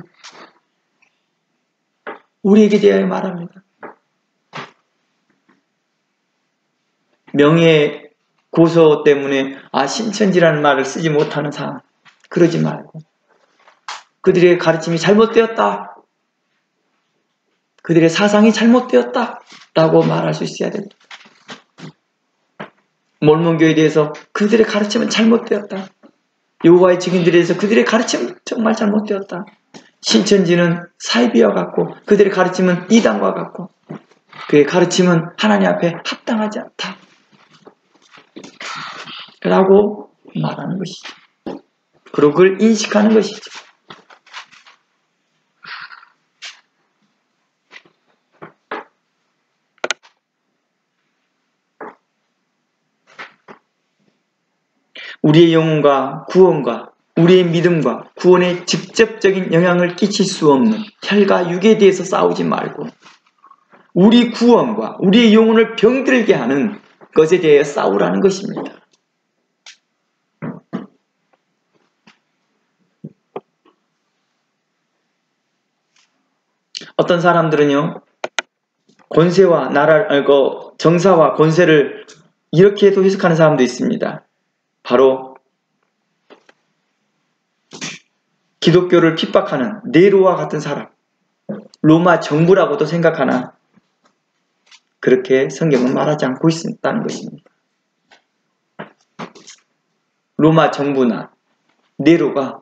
우리에게 대하여 말합니다. 명예 고소 때문에 신천지라는 말을 쓰지 못하는 상황. 그러지 말고 그들의 가르침이 잘못되었다. 그들의 사상이 잘못되었다. 라고 말할 수 있어야 됩니다. 몰몬교에 대해서 그들의 가르침은 잘못되었다. 여호와의 증인들에 대해서 그들의 가르침은 정말 잘못되었다. 신천지는 사이비와 같고 그들의 가르침은 이단과 같고 그의 가르침은 하나님 앞에 합당하지 않다. 라고 말하는 것이죠. 그리고 그걸 인식하는 것이죠. 우리의 영혼과 구원과 우리의 믿음과 구원에 직접적인 영향을 끼칠 수 없는 혈과 육에 대해서 싸우지 말고 우리 구원과 우리의 영혼을 병들게 하는 것에 대해 싸우라는 것입니다. 어떤 사람들은요, 권세와 정사와 권세를 이렇게도 해석하는 사람도 있습니다. 바로 기독교를 핍박하는 네로와 같은 사람, 로마 정부라고도 생각하나 그렇게 성경은 말하지 않고 있다는 것입니다. 로마 정부나 네로가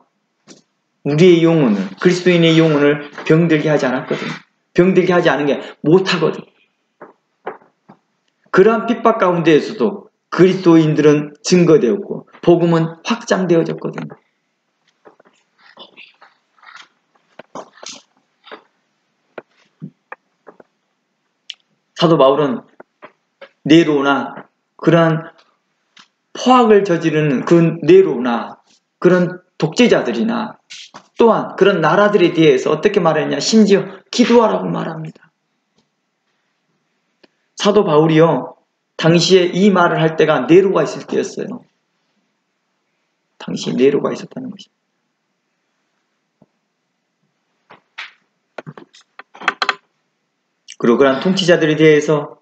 우리의 영혼을, 그리스도인의 영혼을 병들게 하지 않았거든요. 병들게 하지 않은 게 못하거든요. 그러한 핍박 가운데에서도 그리스도인들은 증거되었고 복음은 확장되어졌거든요. 사도 바울은 네로나 그러한 포악을 저지르는 그 네로나 그런 독재자들이나 또한 그런 나라들에 대해서 어떻게 말했냐, 심지어 기도하라고 말합니다. 사도 바울이요, 당시에 이 말을 할 때가 네로가 있을 때였어요. 당시에 네로가 있었다는 것입니다. 그리고 그런 통치자들에 대해서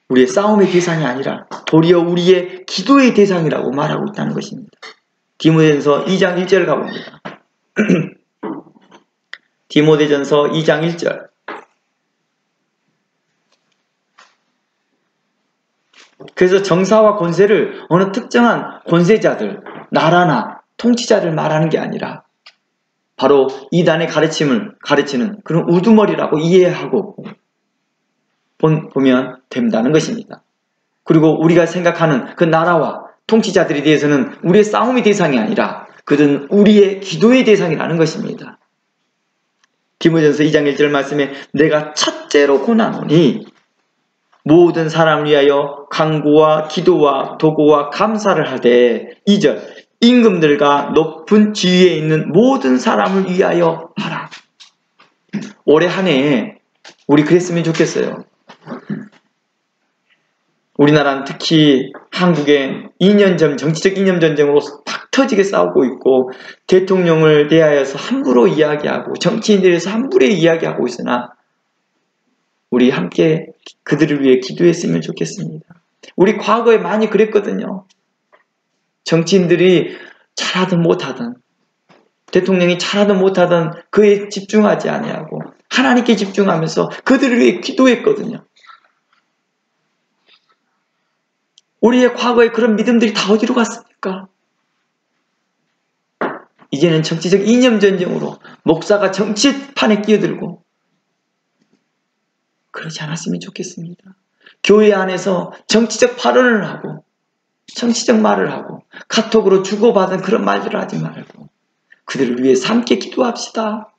우리의 싸움의 대상이 아니라 도리어 우리의 기도의 대상이라고 말하고 있다는 것입니다. 디모데전서 2장 1절을 가봅니다. 디모데전서 2장 1절. 그래서 정사와 권세를 어느 특정한 권세자들, 나라나 통치자를 말하는 게 아니라 바로 이단의 가르침을 가르치는 그런 우두머리라고 이해하고 보면 된다는 것입니다. 그리고 우리가 생각하는 그 나라와 통치자들에 대해서는 우리의 싸움의 대상이 아니라 그들은 우리의 기도의 대상이라는 것입니다. 디모데전서 2장 1절 말씀에 내가 첫째로 고나노니 모든 사람을 위하여 간구와 기도와 도구와 감사를 하되 2절 임금들과 높은 지위에 있는 모든 사람을 위하여 하라. 올해 한 해에 우리 그랬으면 좋겠어요. 우리나라는 특히 한국의 정치적 이념 전쟁으로 팍 터지게 싸우고 있고 대통령을 대하여서 함부로 이야기하고 정치인들에 대해서 함부로 이야기하고 있으나 우리 함께 그들을 위해 기도했으면 좋겠습니다. 우리 과거에 많이 그랬거든요. 정치인들이 잘하든 못하든 대통령이 잘하든 못하든 그에 집중하지 아니하고 하나님께 집중하면서 그들을 위해 기도했거든요. 우리의 과거에 그런 믿음들이 다 어디로 갔습니까? 이제는 정치적 이념 전쟁으로 목사가 정치판에 끼어들고 그러지 않았으면 좋겠습니다. 교회 안에서 정치적 발언을 하고 정치적 말을 하고 카톡으로 주고받은 그런 말들을 하지 말고 그들을 위해서 함께 기도합시다.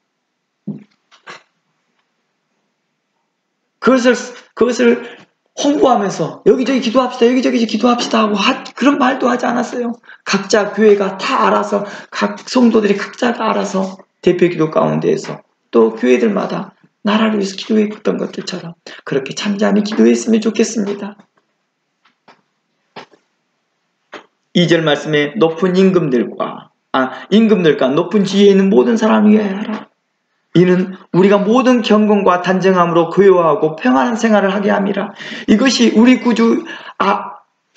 그것을 홍보하면서 여기저기 기도합시다. 여기저기 기도합시다 하고 그런 말도 하지 않았어요. 각자 교회가 다 알아서 각 성도들이 각자가 알아서 대표 기도 가운데에서 또 교회들마다 나라를 위해서 기도했던 것들처럼 그렇게 잠잠히 기도했으면 좋겠습니다. 2절 말씀에 높은 임금들과 높은 지위에 있는 모든 사람을 위하여 하라. 이는 우리가 모든 경건과 단정함으로 교요하고 평안한 생활을 하게 함이라. 이것이 우리 구주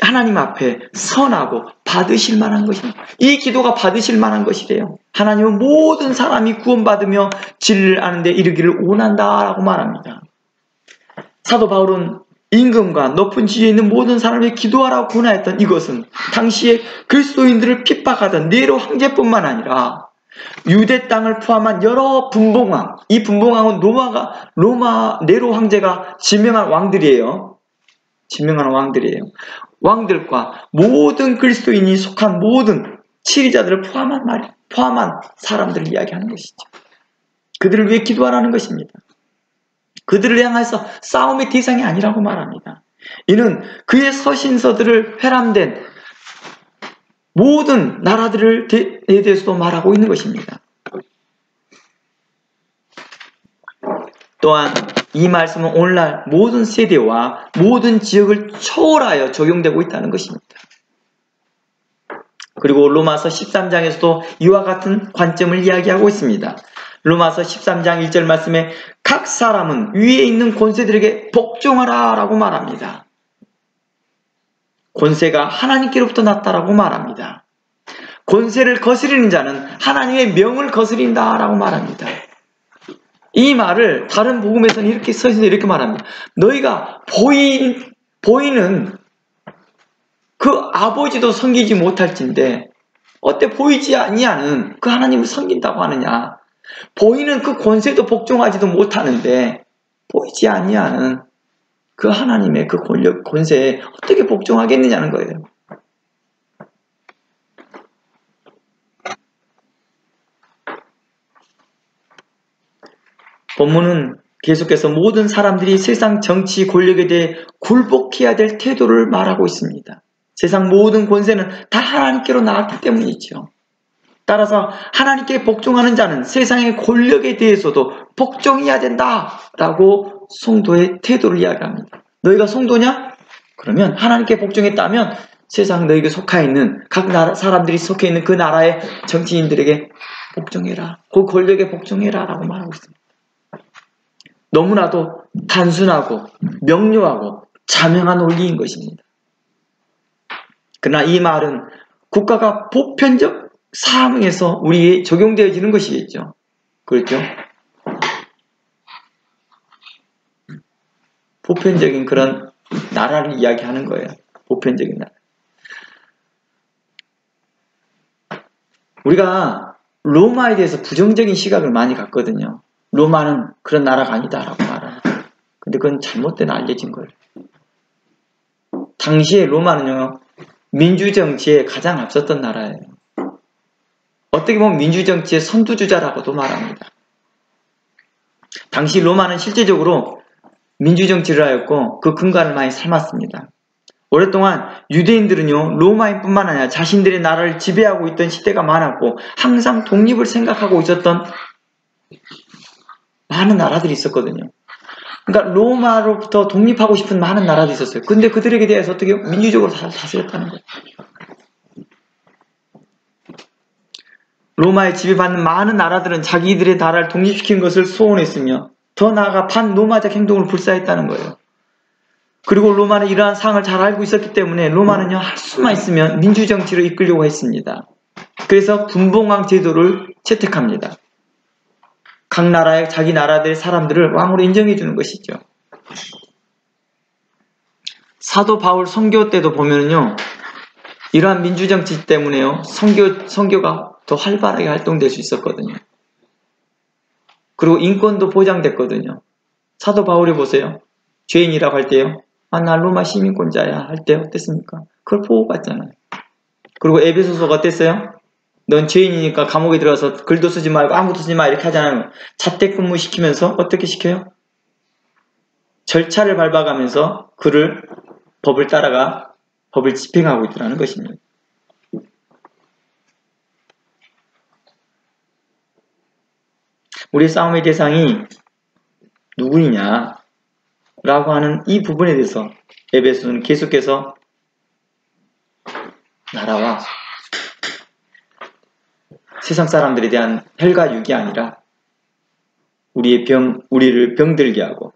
하나님 앞에 선하고 받으실 만한 것입니다. 이 기도가 받으실 만한 것이래요. 하나님은 모든 사람이 구원받으며 진리를 아는 데 이르기를 원한다라고 말합니다. 사도 바울은 임금과 높은 지위에 있는 모든 사람에게 기도하라고 권하였던 이것은 당시에 그리스도인들을 핍박하던 네로 황제뿐만 아니라 유대 땅을 포함한 여러 분봉왕, 이 분봉왕은 로마 네로 황제가 지명한 왕들이에요. 왕들과 모든 그리스도인이 속한 모든 치리자들을 포함한 사람들을 이야기하는 것이죠. 그들을 위해 기도하라는 것입니다. 그들을 향해서 싸움의 대상이 아니라고 말합니다. 이는 그의 서신서들을 회람된 모든 나라들에 대해서도 말하고 있는 것입니다. 또한 이 말씀은 오늘날 모든 세대와 모든 지역을 초월하여 적용되고 있다는 것입니다. 그리고 로마서 13장에서도 이와 같은 관점을 이야기하고 있습니다. 로마서 13장 1절 말씀에 각 사람은 위에 있는 권세들에게 복종하라 라고 말합니다. 권세가 하나님께로부터 났다라고 말합니다. 권세를 거스리는 자는 하나님의 명을 거스린다 라고 말합니다. 이 말을 다른 복음에서는 이렇게 서신서 이렇게 말합니다. 너희가 보이는 그 아버지도 섬기지 못할진데 어때 보이지 아니하는 그 하나님을 섬긴다고 하느냐. 보이는 그 권세도 복종하지도 못하는데 보이지 아니하는 그 하나님의 그 권세에 어떻게 복종하겠느냐는 거예요. 본문은 계속해서 모든 사람들이 세상 정치 권력에 대해 굴복해야 될 태도를 말하고 있습니다. 세상 모든 권세는 다 하나님께로 나왔기 때문이죠. 따라서 하나님께 복종하는 자는 세상의 권력에 대해서도 복종해야 된다라고 성도의 태도를 이야기합니다. 너희가 성도냐? 그러면 하나님께 복종했다면 세상 너희에게 속해 있는 각 나라 사람들이 속해 있는 그 나라의 정치인들에게 복종해라. 그 권력에 복종해라 라고 말하고 있습니다. 너무나도 단순하고 명료하고 자명한 논리인 것입니다. 그러나 이 말은 국가가 보편적 상황에서 우리에 적용되어지는 것이겠죠. 그렇죠? 보편적인 그런 나라를 이야기하는 거예요. 보편적인 나라. 우리가 로마에 대해서 부정적인 시각을 많이 갖거든요. 로마는 그런 나라가 아니다라고 말하는. 근데 그건 잘못된 알려진 거예요. 당시에 로마는요, 민주정치에 가장 앞섰던 나라예요. 어떻게 보면 민주정치의 선두주자라고도 말합니다. 당시 로마는 실제적으로 민주정치를 하였고 그 근간을 많이 삼았습니다. 오랫동안 유대인들은요, 로마인뿐만 아니라 자신들의 나라를 지배하고 있던 시대가 많았고 항상 독립을 생각하고 있었던 많은 나라들이 있었거든요. 그러니까 로마로부터 독립하고 싶은 많은 나라도 있었어요. 근데 그들에게 대해서 어떻게 민주적으로 다스렸다는 거예요. 로마에 지배받는 많은 나라들은 자기들의 나라를 독립시키는 것을 소원했으며 더 나아가 반로마적 행동을 불사했다는 거예요. 그리고 로마는 이러한 상을 잘 알고 있었기 때문에 로마는요, 할 수만 있으면 민주정치로 이끌려고 했습니다. 그래서 분봉왕 제도를 채택합니다. 각 나라의 자기 나라들의 사람들을 왕으로 인정해 주는 것이죠. 사도 바울 선교 때도 보면요, 이러한 민주정치 때문에요, 선교가 더 활발하게 활동될 수 있었거든요. 그리고 인권도 보장됐거든요. 사도 바울이 보세요. 죄인이라고 할 때요, 나 로마 시민권자야 할 때 어땠습니까? 그걸 보호받잖아요. 그리고 에베소서가 어땠어요? 넌 죄인이니까 감옥에 들어가서 글도 쓰지 말고 아무것도 쓰지 마 이렇게 하잖아요. 자택근무 시키면서 어떻게 시켜요? 절차를 밟아가면서 그를 법을 따라가 법을 집행하고 있더라는 것입니다. 우리의 싸움의 대상이 누구이냐 라고 하는 이 부분에 대해서 에베소는 계속해서 나라와 세상 사람들에 대한 혈과 육이 아니라 우리를 병들게 하고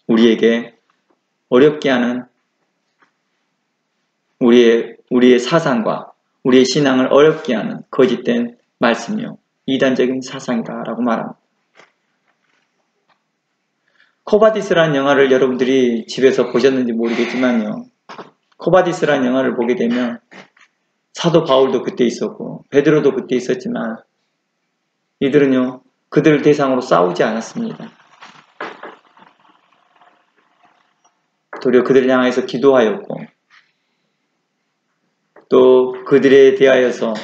우리에게 어렵게 하는 우리의 사상과 우리의 신앙을 어렵게 하는 거짓된 말씀이요, 이단적인 사상이다라고 말합니다. 코바디스라는 영화를 여러분들이 집에서 보셨는지 모르겠지만요, 코바디스라는 영화를 보게 되면 사도 바울도 그때 있었고 베드로도 그때 있었지만 이들은요, 그들을 대상으로 싸우지 않았습니다. 도리어 그들을 향해서 기도하였고 또 그들에 대하여서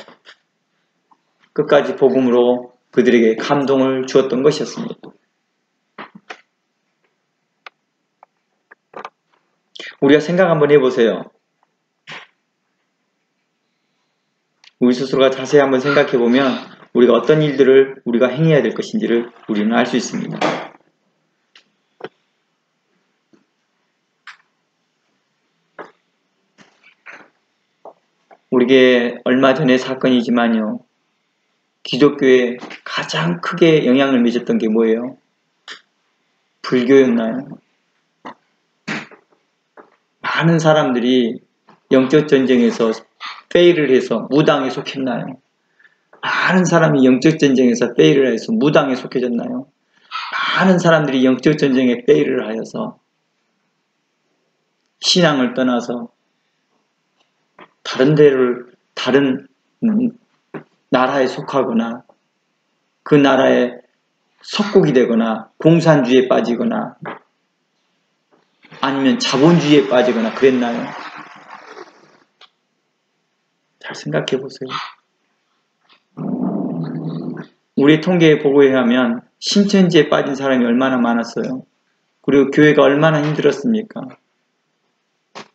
끝까지 복음으로 그들에게 감동을 주었던 것이었습니다. 우리가 생각 한번 해보세요. 우리 스스로가 자세히 한번 생각해보면 우리가 어떤 일들을 우리가 행해야 될 것인지를 우리는 알 수 있습니다. 우리에게 얼마 전의 사건이지만요, 기독교에 가장 크게 영향을 미쳤던 게 뭐예요? 불교였나요? 많은 사람들이 영적 전쟁에서 페일을 해서 무당에 속했나요? 많은 사람이 영적 전쟁에서 페일을 해서 무당에 속해졌나요? 많은 사람들이 영적 전쟁에 페일을 하여서 신앙을 떠나서 다른 나라에 속하거나 그 나라의 속국이 되거나 공산주의에 빠지거나 아니면 자본주의에 빠지거나 그랬나요? 잘 생각해 보세요. 우리 통계 보고에 의하면 신천지에 빠진 사람이 얼마나 많았어요. 그리고 교회가 얼마나 힘들었습니까?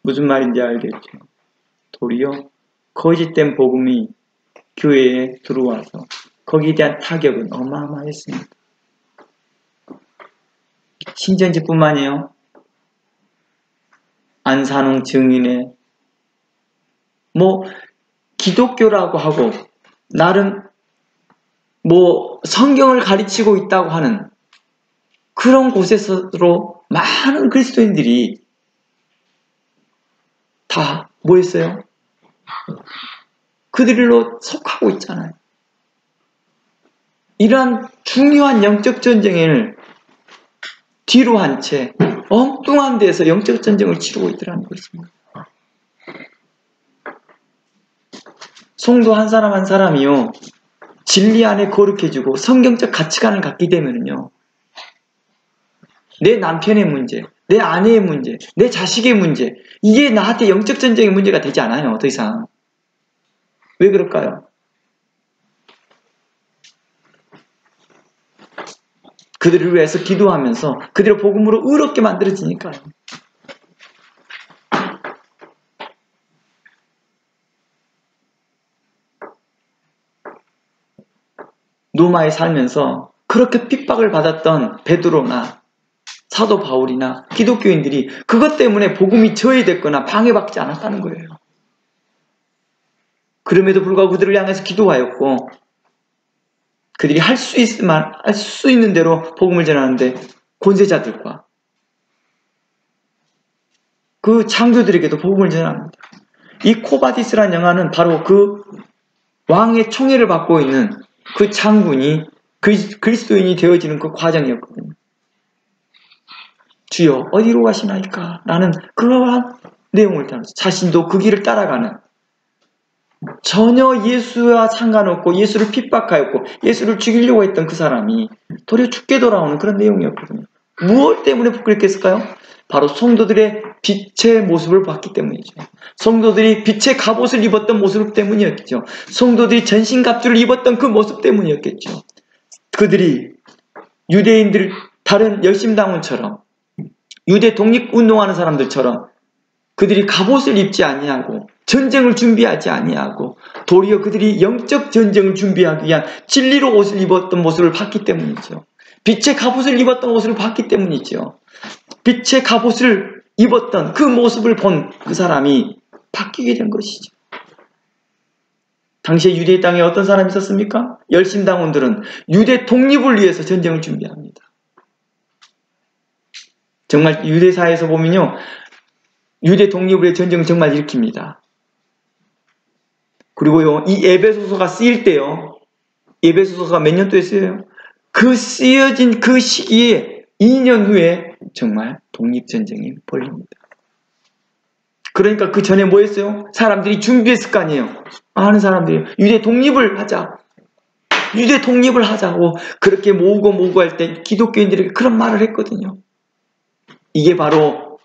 무슨 말인지 알겠죠? 도리어 거짓된 복음이 교회에 들어와서 거기에 대한 타격은 어마어마했습니다. 신천지뿐만이요, 안산홍 증인의 기독교라고 하고 나름 성경을 가르치고 있다고 하는 그런 곳에서도 많은 그리스도인들이 다 뭐 했어요? 그들로 속하고 있잖아요. 이러한 중요한 영적 전쟁을 뒤로 한 채 엉뚱한 데서 영적 전쟁을 치르고 있더라는 것입니다. 성도 한 사람 한 사람이요, 진리 안에 거룩해지고 성경적 가치관을 갖게 되면요, 내 남편의 문제, 내 아내의 문제, 내 자식의 문제, 이게 나한테 영적 전쟁의 문제가 되지 않아요, 더 이상. 왜 그럴까요? 그들을 위해서 기도하면서 그들의 복음으로 의롭게 만들어지니까요. 로마에 살면서 그렇게 핍박을 받았던 베드로나 사도 바울이나 기독교인들이 그것 때문에 복음이 저해됐거나 방해받지 않았다는 거예요. 그럼에도 불구하고 그들을 향해서 기도하였고 그들이 할 수 있는 대로 복음을 전하는데 권세자들과 그 장교들에게도 복음을 전합니다. 이 코바디스라는 영화는 바로 그 왕의 총애를 받고 있는 그 장군이 그리스도인이 되어지는 그 과정이었거든요. 주여 어디로 가시나이까? 라는 그러한 내용을 담아서 자신도 그 길을 따라가는, 전혀 예수와 상관없고 예수를 핍박하였고 예수를 죽이려고 했던 그 사람이 도리어 죽게 돌아오는 그런 내용이었거든요. 무엇 때문에 그렇게 했을까요? 바로 성도들의 빛의 모습을 봤기 때문이죠. 성도들이 빛의 갑옷을 입었던 모습 때문이었겠죠. 성도들이 전신갑주를 입었던 그 모습 때문이었겠죠. 그들이 유대인들, 다른 열심당원처럼 유대 독립운동하는 사람들처럼 그들이 갑옷을 입지 아니하고 전쟁을 준비하지 아니하고 도리어 그들이 영적 전쟁을 준비하기 위한 진리로 옷을 입었던 모습을 봤기 때문이죠. 빛의 갑옷을 입었던 모습을 봤기 때문이죠. 빛의 갑옷을 입었던 그 모습을 본 그 사람이 바뀌게 된 것이죠. 당시에 유대 땅에 어떤 사람이 있었습니까? 열심당원들은 유대 독립을 위해서 전쟁을 준비합니다. 정말 유대사에서 보면요, 유대 독립을 위해 전쟁을 정말 일으킵니다. 그리고요, 이 에베소서가 쓰일 때요, 에베소서가 몇 년도에 쓰여요? 그 쓰여진 그 시기에 2년 후에 정말 독립전쟁이 벌립니다. 그러니까 그 전에 뭐 했어요? 사람들이 준비했을 거 아니에요. 많은 사람들이 유대 독립을 하자. 유대 독립을 하자고 그렇게 모으고 할 때 기독교인들에게 그런 말을 했거든요. 이게 바로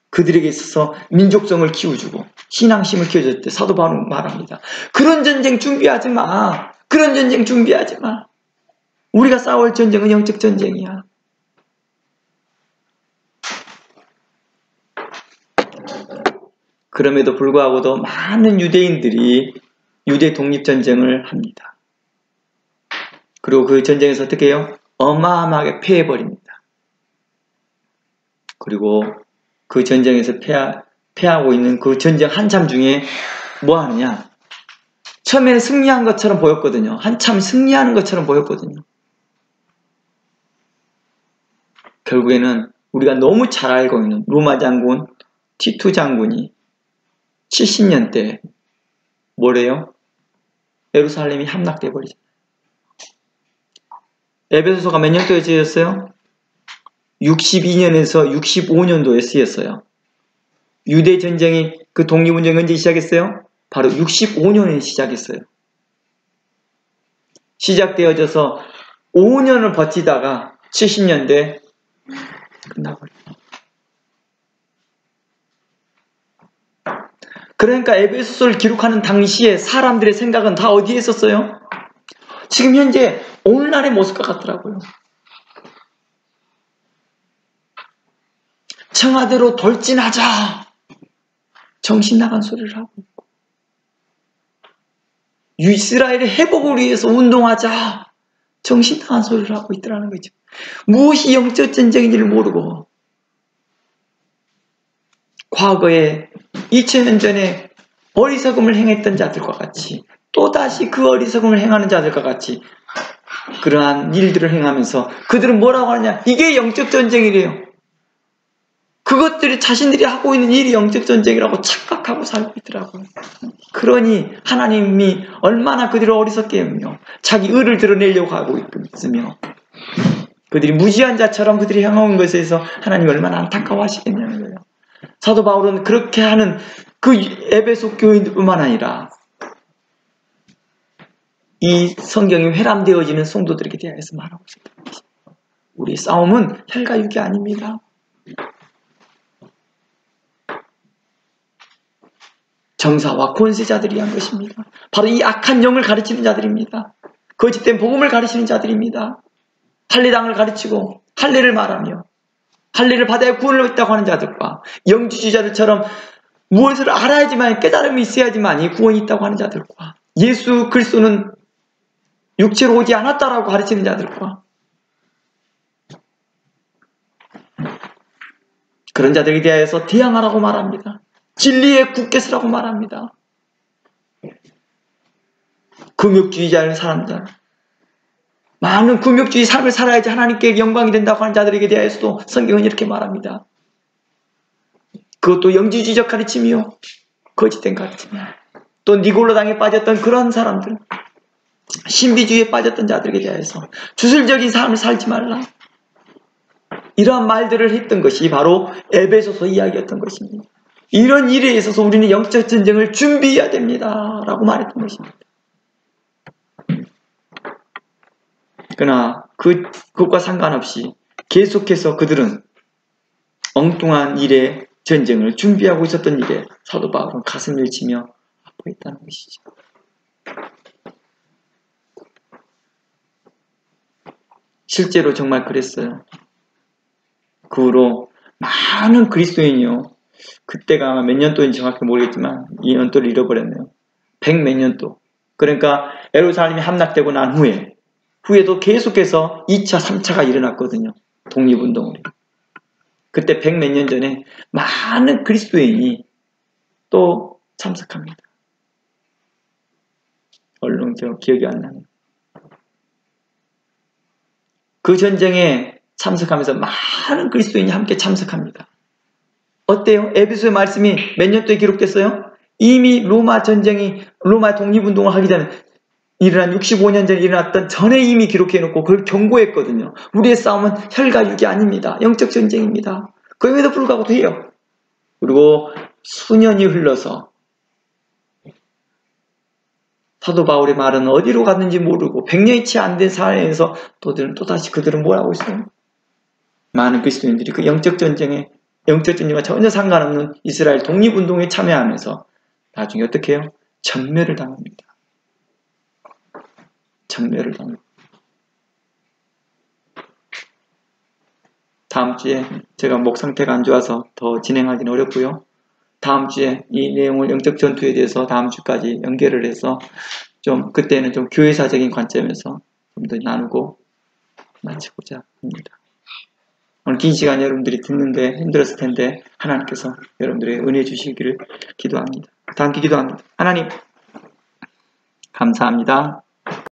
그들에게 있어서 민족성을 키워주고 신앙심을 키워줄 때 사도 바울은 말합니다. 그런 전쟁 준비하지 마. 그런 전쟁 준비하지 마. 우리가 싸울 전쟁은 영적 전쟁이야. 그럼에도 불구하고도 많은 유대인들이 유대 독립전쟁을 합니다. 그리고 그 전쟁에서 어떻게 해요? 어마어마하게 패해버립니다. 그리고 그 전쟁에서 패하고 있는 그 전쟁 한참 중에 뭐 하느냐? 처음에는 승리한 것처럼 보였거든요. 한참 승리하는 것처럼 보였거든요. 결국에는 우리가 너무 잘 알고 있는 로마 장군 티투 장군이 70년 때 뭐래요? 예루살렘이 함락돼 버리죠. 에베소서가 몇 년도에 쓰였어요? 62년에서 65년도에 쓰였어요. 유대 전쟁이 그 독립운동이 언제 시작했어요? 바로 65년에 시작했어요. 시작되어져서 5년을 버티다가 70년대 끝나버려요. 그러니까 에베소서를 기록하는 당시에 사람들의 생각은 다 어디에 있었어요? 지금 현재 오늘날의 모습과 같더라고요. 청와대로 돌진하자. 정신 나간 소리를 하고 있고. 이스라엘의 회복을 위해서 운동하자. 정신 나간 소리를 하고 있더라는 거죠. 무엇이 영적 전쟁인지를 모르고 과거에 2000년 전에 어리석음을 행했던 자들과 같이 또다시 그 어리석음을 행하는 자들과 같이 그러한 일들을 행하면서 그들은 뭐라고 하느냐? 이게 영적 전쟁이래요. 그것들이 자신들이 하고 있는 일이 영적 전쟁이라고 착각하고 살고 있더라고요. 그러니 하나님이 얼마나 그들을 어리석게 했며 자기 의를 드러내려고 하고 있으며 그들이 무지한 자처럼 그들이 행하는 것에 대해서 하나님이 얼마나 안타까워하시겠냐는 거예요. 사도 바울은 그렇게 하는 그 에베소 교인들뿐만 아니라 이 성경이 회람되어지는 성도들에게 대하여서 말하고 있습니다. 우리 싸움은 혈과 육이 아닙니다. 정사와 권세자들이 한 것입니다. 바로 이 악한 영을 가르치는 자들입니다. 거짓된 복음을 가르치는 자들입니다. 할례당을 가르치고 할례를 말하며 할례를 받아야 구원을 얻다고 하는 자들과 영지주의자들처럼 무엇을 알아야지만 깨달음이 있어야지만 이 구원이 있다고 하는 자들과 예수 그리스도는 육체로 오지 않았다라고 가르치는 자들과 그런 자들에 대하여서 대항하라고 말합니다. 진리에 굳게 서라고 말합니다. 금욕주의자의 사람들, 많은 금욕주의 삶을 살아야지 하나님께 영광이 된다고 하는 자들에게 대하여서도 성경은 이렇게 말합니다. 그것도 영지주의적 가르침이요, 거짓된 가르침이야. 또 니골로당에 빠졌던 그런 사람들, 신비주의에 빠졌던 자들에게 대해서 주술적인 삶을 살지 말라, 이러한 말들을 했던 것이 바로 에베소서 이야기였던 것입니다. 이런 일에 있어서 우리는 영적 전쟁을 준비해야 됩니다 라고 말했던 것입니다. 그러나 그것과 상관없이 계속해서 그들은 엉뚱한 일에 전쟁을 준비하고 있었던 일에 사도 바울은 가슴을 치며 아파했다는 것이죠. 실제로 정말 그랬어요. 그 후로 많은 그리스도인이요, 그때가 몇 년도인지 정확히 모르겠지만 이 연도를 잃어버렸네요. 100몇 년도. 그러니까 예루살렘이 함락되고 난 후에도 계속해서 2차, 3차가 일어났거든요. 독립운동으로. 그때 100몇 년 전에 많은 그리스도인이 또 참석합니다. 얼른 기억이 안 나네요. 그 전쟁에 참석하면서 많은 그리스도인이 함께 참석합니다. 어때요? 에베소의 말씀이 몇 년도에 기록됐어요? 이미 로마 독립운동을 하기 전에 일어난 65년 전에 일어났던 전에 이미 기록해놓고 그걸 경고했거든요. 우리의 싸움은 혈과 육이 아닙니다. 영적 전쟁입니다. 그럼에도 불구하고 해요. 그리고 수년이 흘러서 사도 바울의 말은 어디로 갔는지 모르고 100년이 채 안 된 사회에서 또다시 그들은 뭘 하고 있어요? 많은 그리스도인들이 그 영적 전쟁과 전혀 상관없는 이스라엘 독립운동에 참여하면서 나중에 어떻게 해요? 전멸을 당합니다. 전멸을 당합니다. 다음 주에 제가 목 상태가 안 좋아서 더 진행하기는 어렵고요. 다음 주에 이 내용을 영적 전투에 대해서 다음 주까지 연결을 해서 그때는 좀 교회사적인 관점에서 좀 더 나누고 마치고자 합니다. 오늘 긴 시간 여러분들이 듣는데 힘들었을 텐데 하나님께서 여러분들의 은혜 주시기를 기도합니다. 다 함께 기도합니다. 하나님, 감사합니다.